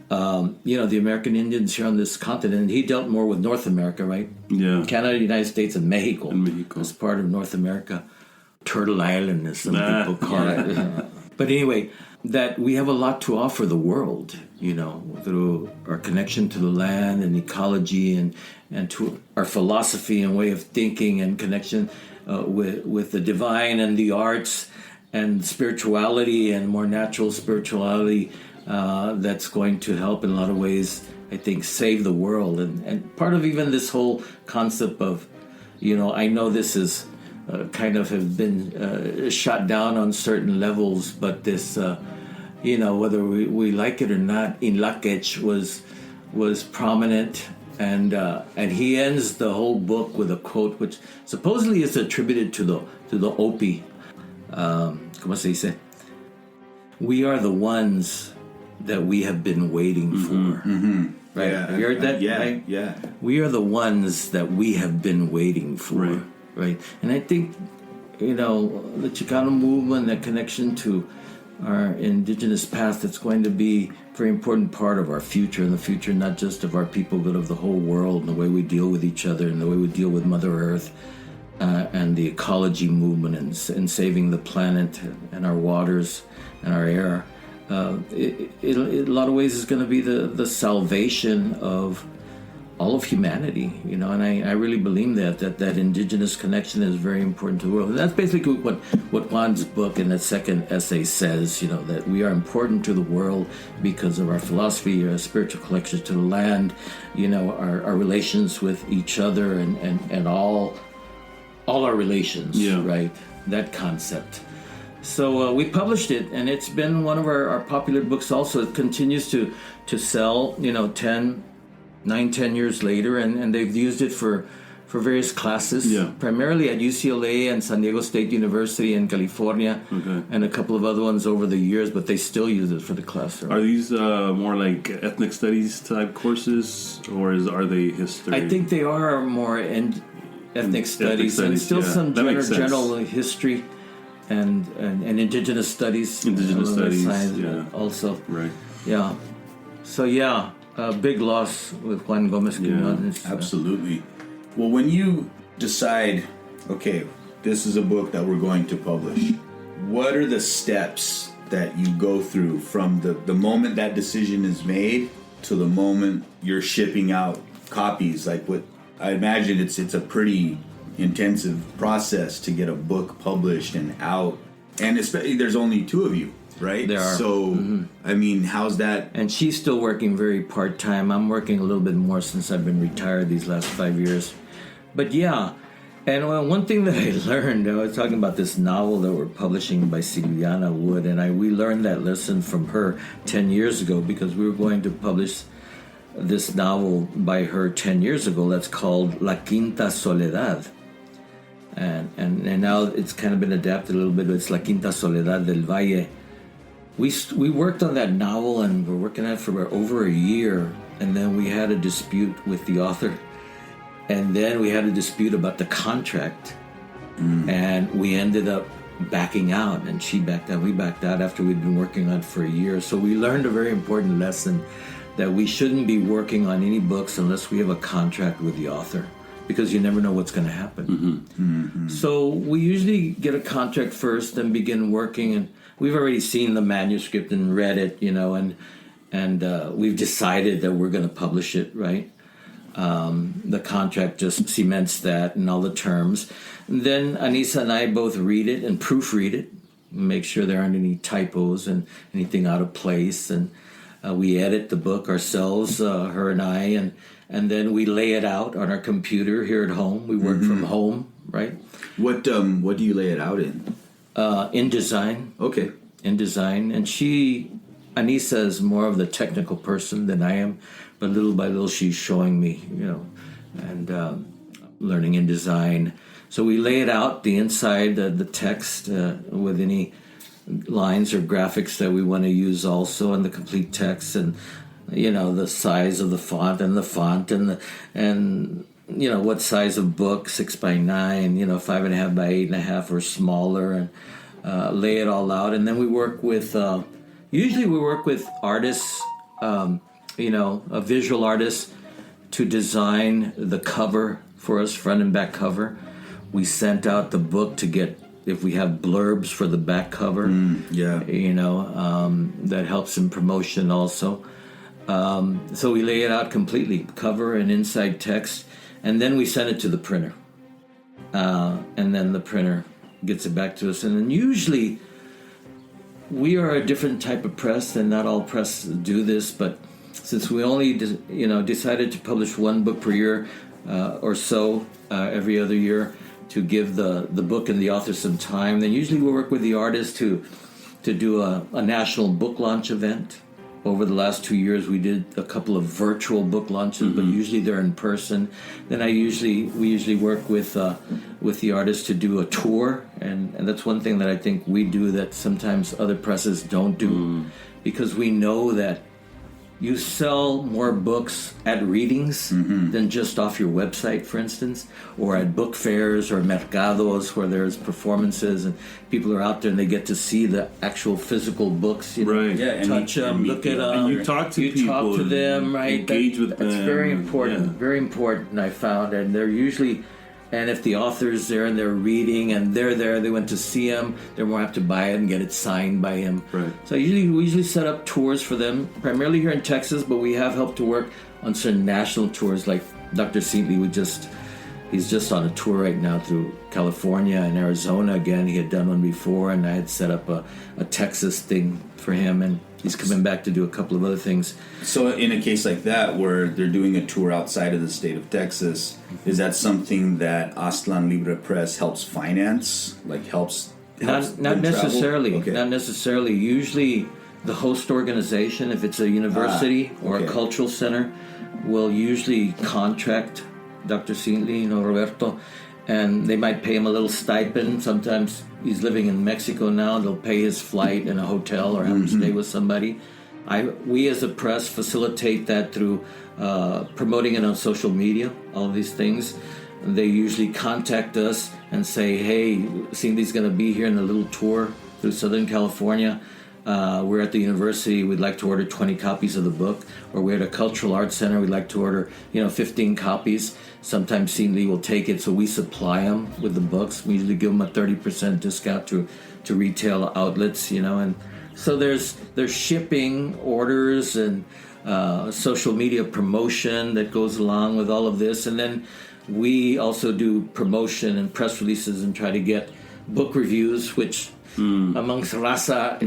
you know, the American Indians here on this continent, he dealt more with North America, right? Yeah. Canada, United States, and Mexico. As part of North America. Turtle Island, as some people call it. But anyway, that we have a lot to offer the world, you know, through our connection to the land and ecology and to our philosophy and way of thinking and connection with the divine and the arts and spirituality and more natural spirituality that's going to help in a lot of ways, I think, save the world. And part of even this whole concept of, you know, I know this is kind of have been shot down on certain levels, but this, you know, whether we like it or not, Xinachtli was prominent, and he ends the whole book with a quote which supposedly is attributed to the Opi. ¿Cómo se dice? We are the ones that we have been waiting for. Right? Yeah, have you heard that? Yeah, right? yeah. We are the ones that we have been waiting for. Right? And I think, you know, the Chicano movement, that connection to our indigenous past, that's going to be a very important part of our future, and the future not just of our people, but of the whole world, and the way we deal with each other, and the way we deal with Mother Earth, and the ecology movement, and saving the planet and our waters and our air. In a lot of ways is going to be the salvation of all of humanity, you know, and I really believe that indigenous connection is very important to the world. And that's basically what Juan's book in that second essay says, you know, that we are important to the world because of our philosophy, our spiritual connection to the land, you know, our relations with each other and all our relations, right? That concept. So we published it, and it's been one of our popular books also. It continues to sell, you know, 10 years later, and they've used it for for various classes, primarily at UCLA and San Diego State University in California, and a couple of other ones over the years, but they still use it for the classroom. Are these more like ethnic studies type courses, or are they history? I think they are more ethnic studies, and still some general history and indigenous studies. Indigenous studies, also. Right. Yeah. So, a big loss with Juan Gomez Quinones. Absolutely. Well, when you decide, okay, this is a book that we're going to publish, what are the steps that you go through from the moment that decision is made to the moment you're shipping out copies? Like, what I imagine it's a pretty intensive process to get a book published and out, and especially there's only two of you. Right? There are. So, I mean, how's that? And she's still working very part-time. I'm working a little bit more since I've been retired these last 5 years. But and one thing that I learned, I was talking about this novel that we're publishing by Silviana Wood, and we learned that lesson from her 10 years ago, because we were going to publish this novel by her 10 years ago that's called La Quinta Soledad. And now it's kind of been adapted a little bit. It's La Quinta Soledad del Valle. We worked on that novel, and we're working on it for over a year, and then we had a dispute with the author, and then we had a dispute about the contract, and we ended up backing out, and she backed out, we backed out after we'd been working on it for a year. So we learned a very important lesson, that we shouldn't be working on any books unless we have a contract with the author, because you never know what's going to happen. So we usually get a contract first, then begin working, and we've already seen the manuscript and read it, and we've decided that we're going to publish it, right? The contract just cements that and all the terms. And then Anisa and I both read it and proofread it, make sure there aren't any typos and anything out of place, and we edit the book ourselves, her and I, and then we lay it out on our computer here at home. We work from home, right? What do you lay it out in? InDesign. Okay. InDesign. And Anisa is more of the technical person than I am, but little by little she's showing me, and learning InDesign. So we lay it out, the inside, the text, with any lines or graphics that we want to use also, and the complete text, and the size of the font and what size of book, 6x9, 5.5 by 8.5 or smaller, and lay it all out. And then we work with usually we work with artists, a visual artist, to design the cover for us, front and back cover. We sent out the book to get, if we have blurbs for the back cover, that helps in promotion also. So we lay it out completely, cover and inside text, and then we send it to the printer. And then the printer gets it back to us. And then usually we are a different type of press, and not all press do this, but since we only decided to publish one book per year or so, every other year, to give the book and the author some time, then usually we work with the artist to do a national book launch event. Over the last 2 years, we did a couple of virtual book launches, but usually they're in person. Then we usually work with the artist to do a tour, and that's one thing that I think we do that sometimes other presses don't do, because we know that you sell more books at readings than just off your website, for instance, or at book fairs or mercados where there's performances and people are out there and they get to see the actual physical books, right? Yeah, touch them, look at them. And you talk to people, talk to them, right? Engage with them. That's very important. Very important, I found, and they're usually. And if the author's there and they're reading and they're there, they went to see him, they're more apt to buy it and get it signed by him. Right. So we usually set up tours for them, primarily here in Texas, but we have helped to work on certain national tours, like Dr. Seatley. He's just on a tour right now through California and Arizona again. He had done one before, and I had set up a Texas thing for him, and he's coming back to do a couple of other things. So in a case like that, where they're doing a tour outside of the state of Texas, is that something that Aztlan Libre Press helps finance? Like helps not necessarily. Okay. Not necessarily. Usually the host organization, if it's a university or a cultural center, will usually contract Dr. Xinachtli, Roberto, and they might pay him a little stipend. Sometimes he's living in Mexico now. They'll pay his flight in a hotel or have him stay with somebody. We as a press facilitate that through promoting it on social media, all of these things. They usually contact us and say, hey, Xinachtli's going to be here in a little tour through Southern California. We're at the university, we'd like to order 20 copies of the book. Or we're at a cultural arts center, we'd like to order 15 copies. Sometimes Xinachtli will take it, so we supply them with the books. We usually give them a 30% discount to retail outlets, and so there's shipping, orders, and social media promotion that goes along with all of this. And then we also do promotion and press releases and try to get book reviews, which amongst Raza,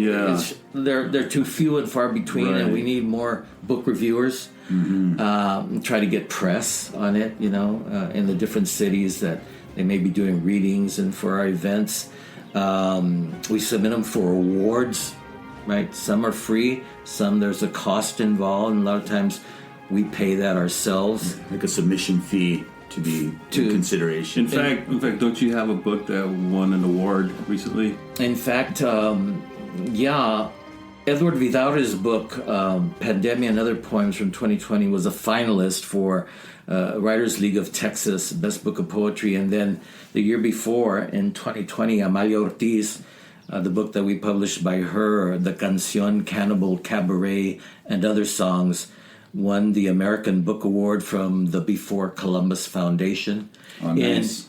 they're too few and far between, and we need more book reviewers. Try to get press on it, in the different cities that they may be doing readings, and for our events. We submit them for awards, right? Some are free, some there's a cost involved, and a lot of times we pay that ourselves. Like a submission fee to be in consideration. In fact, don't you have a book that won an award recently? In fact, Edward Vidaurre's book, Pandemia and Other Poems from 2020, was a finalist for Writers League of Texas, Best Book of Poetry. And then the year before, in 2020, Amalia Ortiz, the book that we published by her, The Canción, Cannibal, Cabaret, and Other Songs, won the American Book Award from the Before Columbus Foundation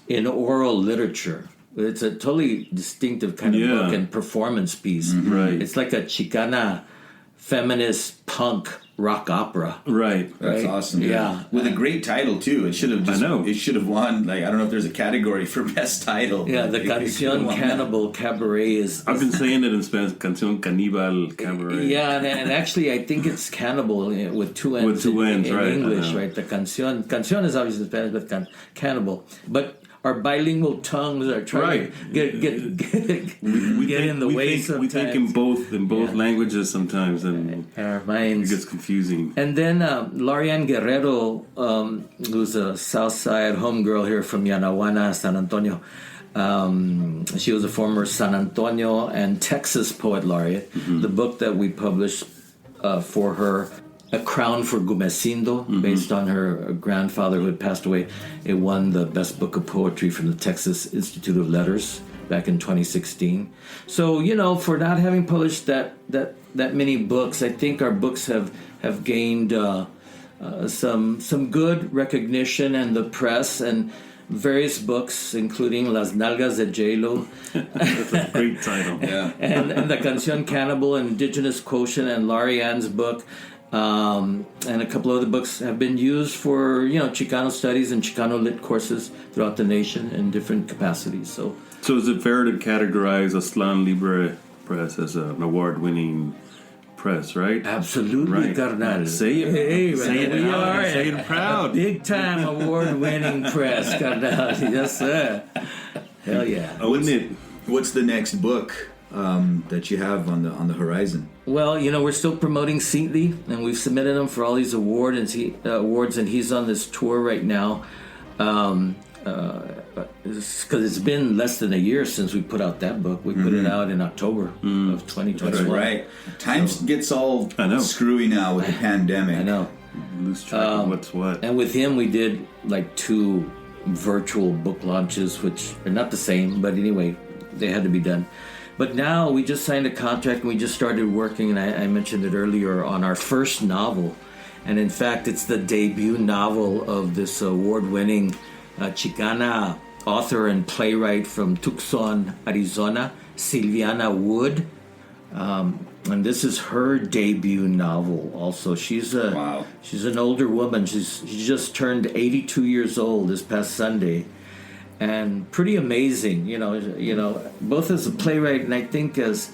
in oral literature. It's a totally distinctive kind of book and performance piece. Right. It's like a Chicana feminist punk rock opera. Right. That's awesome. Yeah. With a great title too. It should have it should have won, I don't know if there's a category for best title. Yeah, the Canción Cannibal Cabaret is... I've been saying it in Spanish, Canción Caníbal Cabaret. Yeah, and actually I think it's cannibal with two ends. With two ends, in right. English, right? The Canción is obviously in Spanish, but cannibal. But our bilingual tongues are trying to get in the way sometimes. We think in both languages sometimes, and our minds. It gets confusing. And then Lorianne Guerrero, who's a South Side homegirl here from Yanawana, San Antonio. She was a former San Antonio and Texas poet laureate. The book that we published for her, A Crown for Gumecindo, based on her grandfather who had passed away. It won the Best Book of Poetry from the Texas Institute of Letters back in 2016. So, for not having published that many books, I think our books have gained some good recognition in the press, and various books, including Las Nalgas de J-Lo. That's a great title. Yeah. and the Canción Cannibal, and Indigenous Quotient, and Lorianne's book. And a couple other books have been used for, Chicano studies and Chicano lit courses throughout the nation in different capacities. So is it fair to categorize Aztlan Libre Press as an award-winning press, right? Absolutely, right. Carnal. Say it. Hey, say it. We are say it proud. Big-time award-winning press, Carnal. Yes, sir. Hell yeah. What's the next book that you have on the horizon? Well, we're still promoting Xinachtli, and we've submitted him for all these awards, and he's on this tour right now. Because it's been less than a year since we put out that book. We put it out in October of 2021. That's right. Time gets all screwy now with the pandemic. I know. Lose track of what's what. And with him, we did like 2 virtual book launches, which are not the same, but anyway, they had to be done. But now we just signed a contract, and we just started working, and I mentioned it earlier, on our first novel. And in fact, it's the debut novel of this award-winning Chicana author and playwright from Tucson, Arizona, Silviana Wood. And this is her debut novel also. She's an older woman. She just turned 82 years old this past Sunday. And pretty amazing, both as a playwright and I think as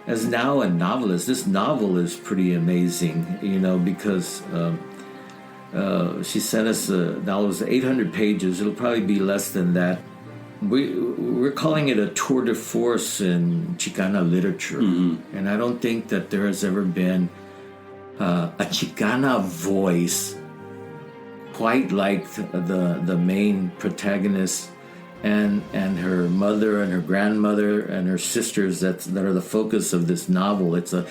now a novelist. This novel is pretty amazing, because she sent us a novel. It was 800 pages. It'll probably be less than that. We're calling it a tour de force in Chicana literature, and I don't think that there has ever been a Chicana voice quite like the main protagonist and her mother and her grandmother and her sisters that are the focus of this novel. It's a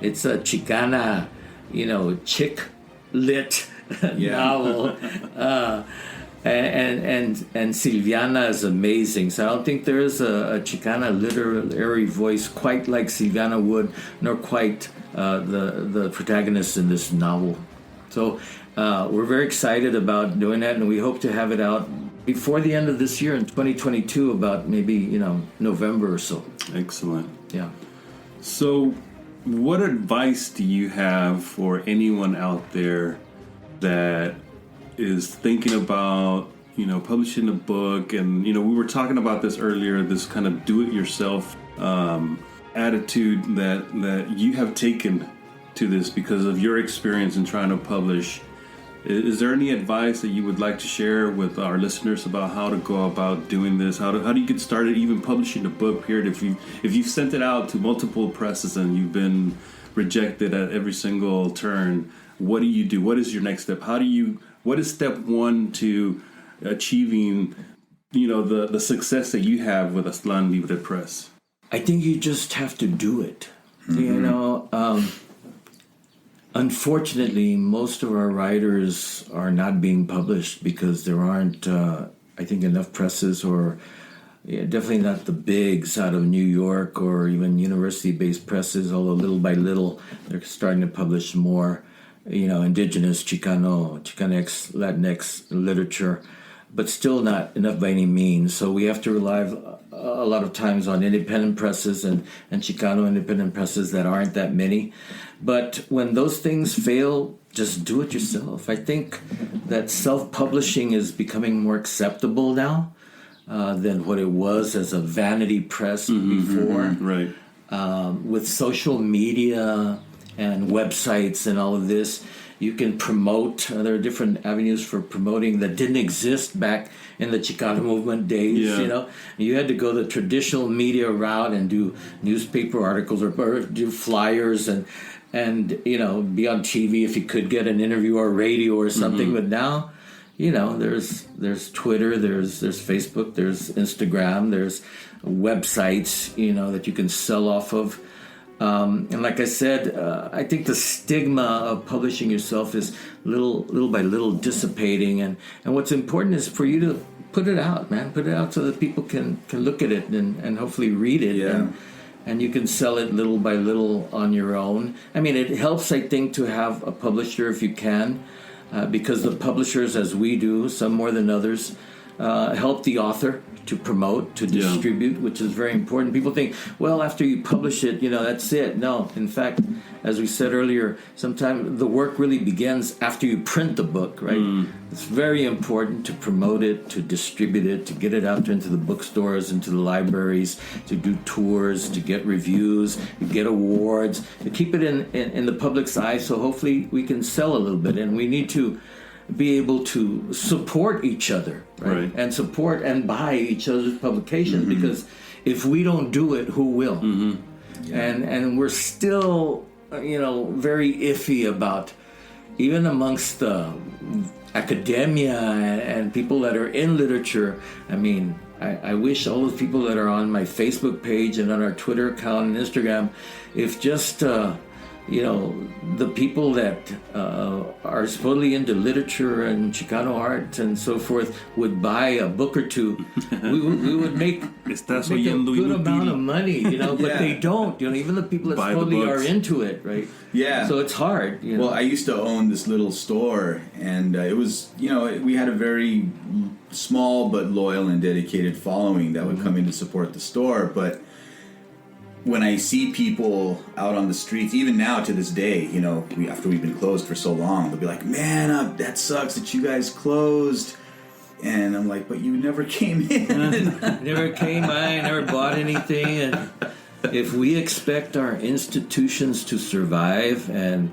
Chicana, chick lit novel. And Silviana is amazing. So I don't think there is a Chicana literary voice quite like Silviana would, nor quite the protagonist in this novel. So we're very excited about doing that, and we hope to have it out before the end of this year in 2022, about maybe November or so. Excellent. Yeah. So what advice do you have for anyone out there that is thinking about publishing a book? And we were talking about this earlier, this kind of do-it-yourself attitude that you have taken to this because of your experience in trying to publish. Is there any advice that you would like to share with our listeners about how to go about doing this? How do you get started even publishing a book, period? If you've sent it out to multiple presses and you've been rejected at every single turn, what do you do? What is your next step? What is step one to achieving, the success that you have with Aztlan Libre Press? I think you just have to do it. Unfortunately, most of our writers are not being published because there aren't, I think, enough presses, or definitely not the bigs out of New York or even university-based presses, although little by little they're starting to publish more, indigenous XicanX, Latinx literature, but still not enough by any means. So we have to rely a lot of times on independent presses and Chicano independent presses that aren't that many. But when those things fail, just do it yourself. I think that self-publishing is becoming more acceptable now than what it was as a vanity press before. Right. With social media and websites and all of this, you can promote. There are different avenues for promoting that didn't exist back in the Chicano movement days. Yeah. You had to go the traditional media route and do newspaper articles or do flyers and be on TV if you could get an interview or radio or something. But now, there's Twitter, there's Facebook, there's Instagram, there's websites, that you can sell off of. And like I said, I think the stigma of publishing yourself is little by little dissipating. And what's important is for you to put it out, man. Put it out so that people can look at it and hopefully read it. Yeah. And you can sell it little by little on your own. I mean, it helps, I think, to have a publisher if you can, because the publishers, as we do, some more than others, help the author to promote, to distribute, which is very important. People think, well, after you publish it, that's it. No, in fact, as we said earlier, sometimes the work really begins after you print the book, right? It's very important to promote it, to distribute it, to get it out into the bookstores, into the libraries, to do tours, to get reviews, to get awards, to keep it in the public's eye, so hopefully we can sell a little bit. And we need to be able to support each other, right? And support and buy each other's publications, because if we don't do it, who will? And we're still, very iffy about, even amongst the academia and people that are in literature. I mean, I wish all the people that are on my Facebook page and on our Twitter account and Instagram, if just the people that are supposedly into literature and Chicano art and so forth would buy a book or two, we would make a good amount of money, but they don't. Even the people that buy supposedly are into it, right? Yeah. So it's hard. Well, I used to own this little store, and it was, we had a very small but loyal and dedicated following that would come in to support the store, but when I see people out on the streets, even now to this day, after we've been closed for so long, they'll be like, man, that sucks that you guys closed. And I'm like, but you never came in. Never came by, never bought anything. And if we expect our institutions to survive and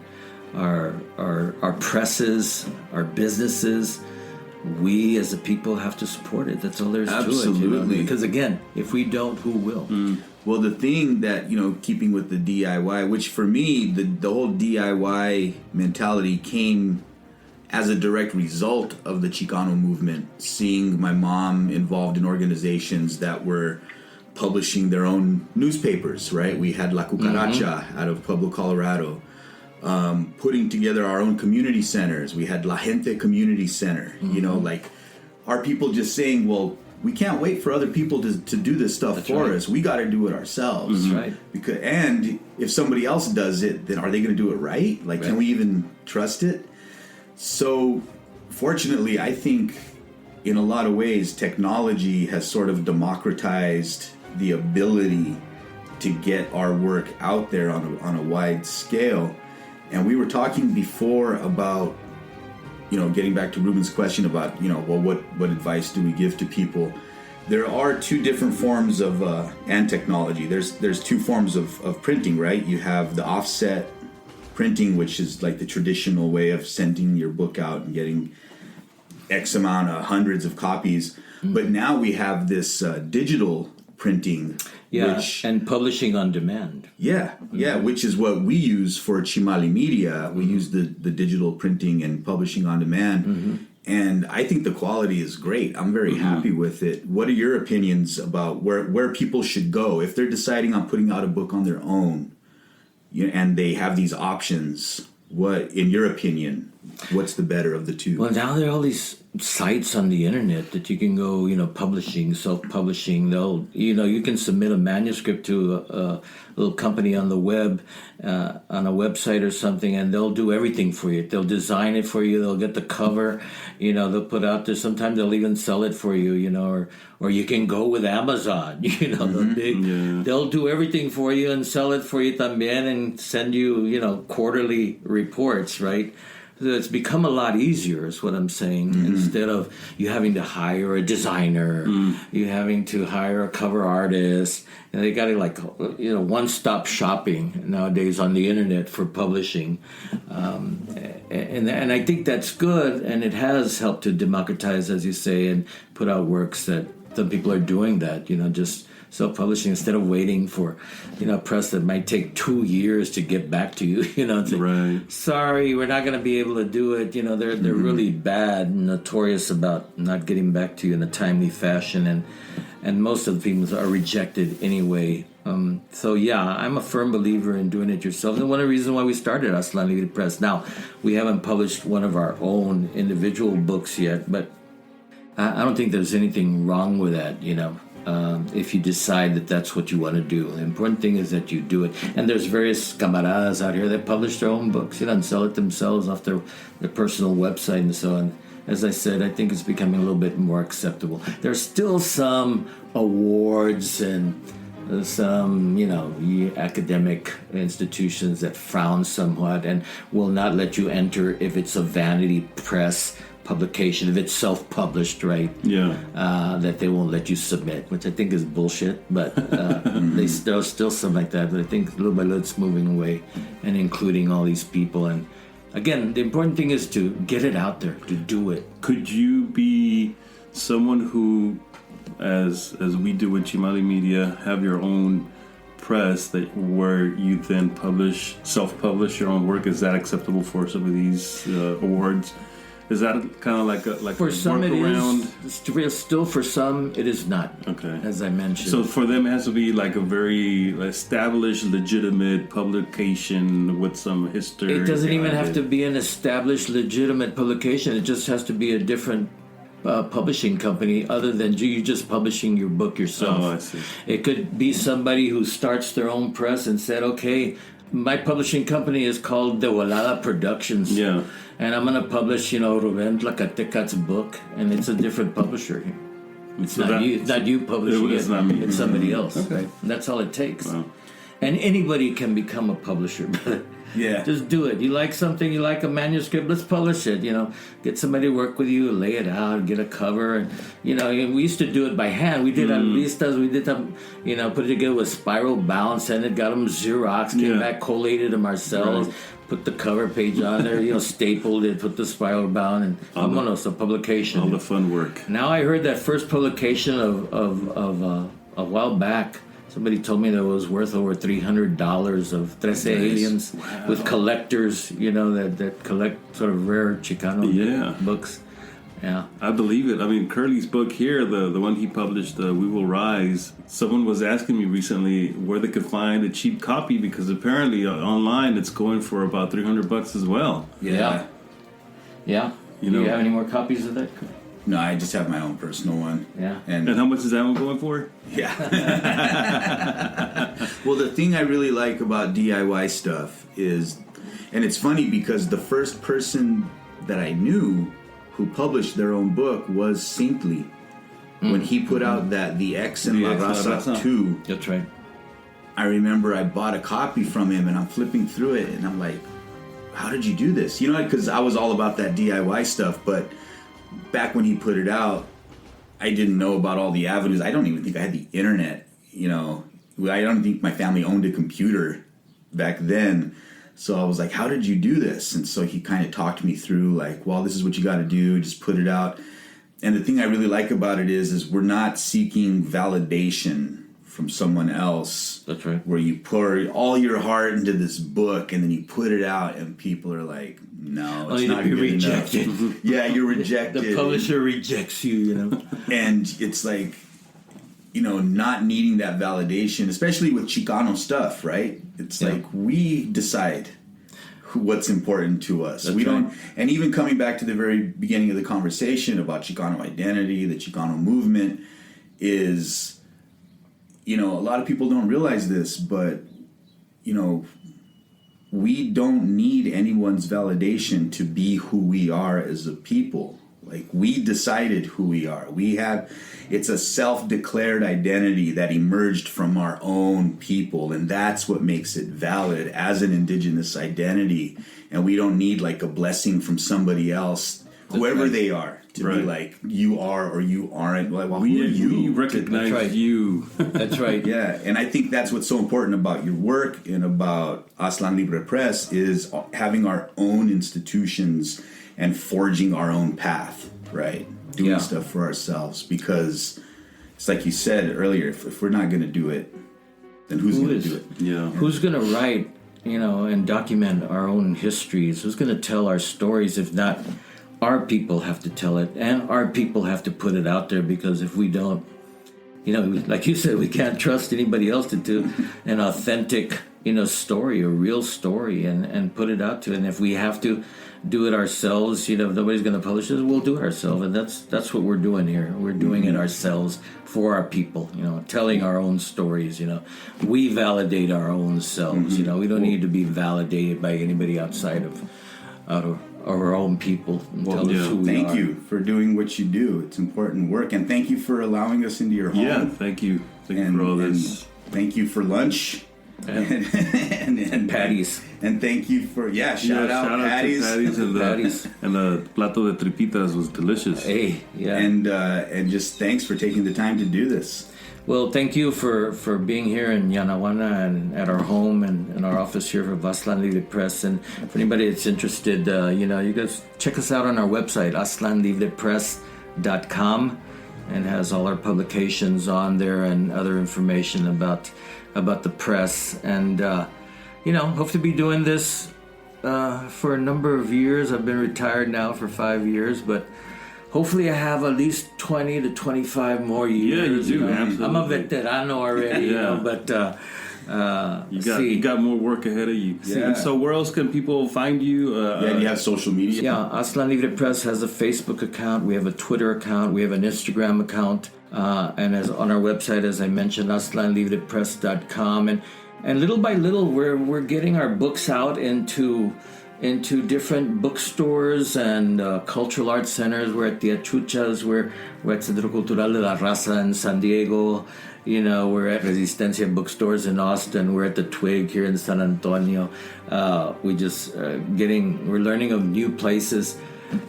our presses, our businesses, we as a people have to support it. That's all there's to it. Absolutely. Because again, if we don't, who will? Well, the thing that, keeping with the DIY, which for me, the whole DIY mentality came as a direct result of the Chicano movement, seeing my mom involved in organizations that were publishing their own newspapers, right? We had La Cucaracha out of Pueblo, Colorado. Putting together our own community centers. We had La Gente Community Center. You know, like, our people just saying, well, we can't wait for other people to do this stuff for us. We got to do it ourselves. Right. Because, and if somebody else does it, then are they going to do it right? Like, can we even trust it? So, fortunately, I think in a lot of ways, technology has sort of democratized the ability to get our work out there on a wide scale. And we were talking before about, you know, getting back to Ruben's question about, you know, well, what advice do we give to people? There are two different forms of and technology. There's two forms of printing, right? You have the offset printing, which is like the traditional way of sending your book out and getting X amount of hundreds of copies. But now we have this digital printing. And publishing on demand. Which is what we use for Chimali Media. We use the digital printing and publishing on demand. And I think the quality is great. I'm very happy with it. What are your opinions about where people should go if they're deciding on putting out a book on their own, and they have these options? What, in your opinion, what's the better of the two? Well, now there are all these sites on the internet that you can go, you know, publishing, self-publishing. They'll, you know, you can submit a manuscript to a little company on the web, on a website or something, and they'll do everything for you. They'll design it for you. They'll get the cover, you know, they'll put out there. Sometimes they'll even sell it for you, you know, or you can go with Amazon, you know, they'll do everything for you and sell it for you también and send you, you know, quarterly reports, right? So it's become a lot easier, is what I'm saying. Instead of you having to hire a designer, you having to hire a cover artist, and they got to, like, you know, one-stop shopping nowadays on the internet for publishing, and I think that's good, and it has helped to democratize, as you say, and put out works that some people are doing that, you know, just self-publishing instead of waiting for, you know, press that might take 2 years to get back to you, you know, sorry, we're not going to be able to do it. You know, they're really bad and notorious about not getting back to you in a timely fashion, and most of the things are rejected anyway. So yeah, I'm a firm believer in doing it yourself, and one of the reasons why we started Aztlan Libre Press. Now, we haven't published one of our own individual books yet, but I don't think there's anything wrong with that, you know. If you decide that that's what you want to do. The important thing is that you do it. And there's various camaradas out here that publish their own books, you know, and sell it themselves off their personal website and so on. As I said, I think it's becoming a little bit more acceptable. There's still some awards and some, you know, academic institutions that frown somewhat and will not let you enter if it's a vanity press publication, if it's self-published, right? That they won't let you submit, which I think is bullshit, but there's still some like that. But I think little by little it's moving away and including all these people. And again, the important thing is to get it out there, to do it. Could you be someone who, as we do with Chimali Media, have your own press that where you then self-publish your own work? Is that acceptable for some of these awards? Is that kind of like for a some workaround? It is. Still, for some, it is not. Okay. As I mentioned. So for them, it has to be like a very established, legitimate publication with some history. It doesn't even have to be an established, legitimate publication. It just has to be a different publishing company other than you just publishing your book yourself. Oh, I see. It could be somebody who starts their own press and said, okay, my publishing company is called De Volada Productions. Yeah. And I'm going to publish, you know, Ruben Tlacatecat's book, and it's a different publisher. It's So not that- you. It's not you publishing it's it. not me. It's somebody else. Okay. And that's all it takes. Wow. And anybody can become a publisher. Yeah. Just do it. You like something, you like a manuscript, let's publish it, you know. Get somebody to work with you, lay it out, get a cover. And, you know, we used to do it by hand. We did revistas, we did them, you know, put it together with spiral bound, sent it, got them Xerox, came back, collated them ourselves, put the cover page on there, you know, stapled it, put the spiral bound, and vámonos, a publication. All the fun work. Now I heard that first publication of a while back, Somebody told me that it was worth over $300 of Trece Aliens with collectors, that collect sort of rare Chicano books. Yeah, I believe it. I mean, Curly's book here, the one he published, We Will Rise. Someone was asking me recently where they could find a cheap copy, because apparently online it's going for about $300 as well. Yeah. Do you have any more copies of that? No, I just have my own personal one. Yeah. And how much is that one going for? Yeah. Well, the thing I really like about DIY stuff is, and it's funny because the first person that I knew who published their own book was Xinachtli. When he put out that The X and La Raza 2. That's right. I remember I bought a copy from him and I'm flipping through it and I'm like, how did you do this? Because I was all about that DIY stuff, but back when he put it out, I didn't know about all the avenues. I don't even think I had the internet, I don't think my family owned a computer back then. So I was like, how did you do this? And so he kind of talked me through like, well, this is what you got to do. Just put it out. And the thing I really like about it is we're not seeking validation from someone else. That's right. Where you pour all your heart into this book and then you put it out and people are like, no, it's not good rejected. enough. Yeah, you're rejected. The publisher rejects you, And it's like, not needing that validation, especially with Chicano stuff, right? It's like we decide what's important to us. That's we don't, and even coming back to the very beginning of the conversation about Chicano identity, the Chicano movement is, a lot of people don't realize this, but, we don't need anyone's validation to be who we are as a people. Like, we decided who we are. It's a self-declared identity that emerged from our own people, and that's what makes it valid as an indigenous identity. And we don't need like a blessing from somebody else, whoever they are, to be like, you are or you aren't. Like, well, who are you? We recognize you. That's right. Yeah, and I think that's what's so important about your work and about Aztlan Libre Press is having our own institutions and forging our own path, right? Doing stuff for ourselves, because it's like you said earlier, if we're not going to do it, then who's going to do it? Yeah. Who's going to write, and document our own histories? Who's going to tell our stories if not our people have to tell it, and our people have to put it out there, because if we don't, like you said, we can't trust anybody else to do an authentic, story, a real story, and put it out to. And if we have to do it ourselves, if nobody's going to publish it, we'll do it ourselves. And that's what we're doing here. We're doing it ourselves for our people, telling our own stories. We validate our own selves. We don't need to be validated by anybody outside of our own people. Tell us who we are. Thank you for doing what you do. It's important work, and thank you for allowing us into your home. Yeah, thank you. Thank you for all this. Thank you for lunch. And Patties. And thank you for shout out Patties. And the plato de tripitas was delicious. Hey, yeah. And just thanks for taking the time to do this. Well, thank you for being here in Yanawana and at our home and in our office here for Aztlan Libre Press. And for anybody that's interested, you guys check us out on our website, aztlanlibrepress.com, and has all our publications on there and other information about the press. And, hope to be doing this for a number of years. I've been retired now for 5 years, but hopefully I have at least 20 to 25 more years. Yeah, you do. Absolutely. I'm a veterano already, but you got more work ahead of you. Yeah. And so where else can people find you? You have social media? Yeah, Aztlan Libre Press has a Facebook account. We have a Twitter account. We have an Instagram account. And as on our website, as I mentioned, aztlanlibrepress.com. And little by little, we're getting our books out into different bookstores and cultural arts centers. We're at the Achuchas, we're at Centro Cultural de la Raza in San Diego, we're at Resistencia bookstores in Austin, we're at the Twig here in San Antonio. We're learning of new places.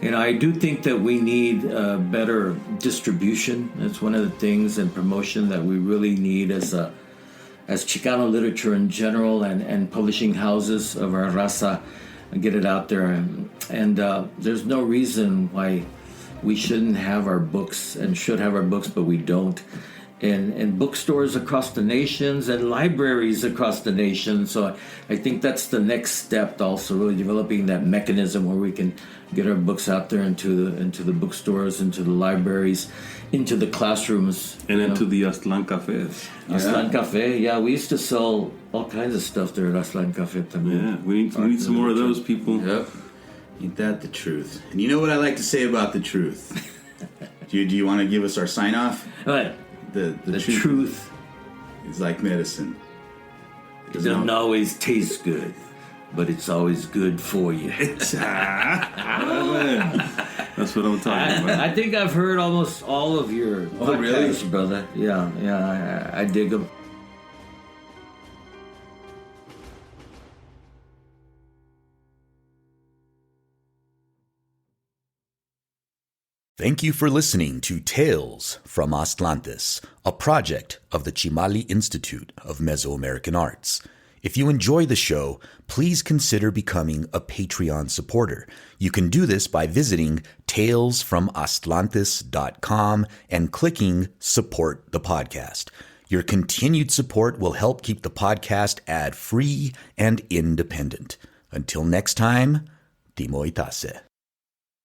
I do think that we need better distribution. That's one of the things, and promotion that we really need as Chicano literature in general, and publishing houses of our raza. Get it out there, and there's no reason why we shouldn't have our books and should have our books, but we don't. and bookstores across the nations and libraries across the nation. So I think that's the next step, also really developing that mechanism where we can get our books out there into the bookstores, into the libraries, into the classrooms. And into the Aztlan cafes. Aztlan Cafe, yeah, we used to sell all kinds of stuff there at Aztlan Cafe. Yeah, we need some more of those, people. Yep. Ain't that the truth? And you know what I like to say about the truth? Do you want to give us our sign off? Right. The truth is like medicine. It doesn't always taste good, but it's always good for you. That's what I'm talking about. I think I've heard almost all of your podcasts, really? brother. Yeah, I dig them. Thank you for listening to Tales from Aztlantis, a project of the Chimali Institute of Mesoamerican Arts. If you enjoy the show, please consider becoming a Patreon supporter. You can do this by visiting talesfromaztlantis.com and clicking Support the Podcast. Your continued support will help keep the podcast ad-free and independent. Until next time, Timo Itase.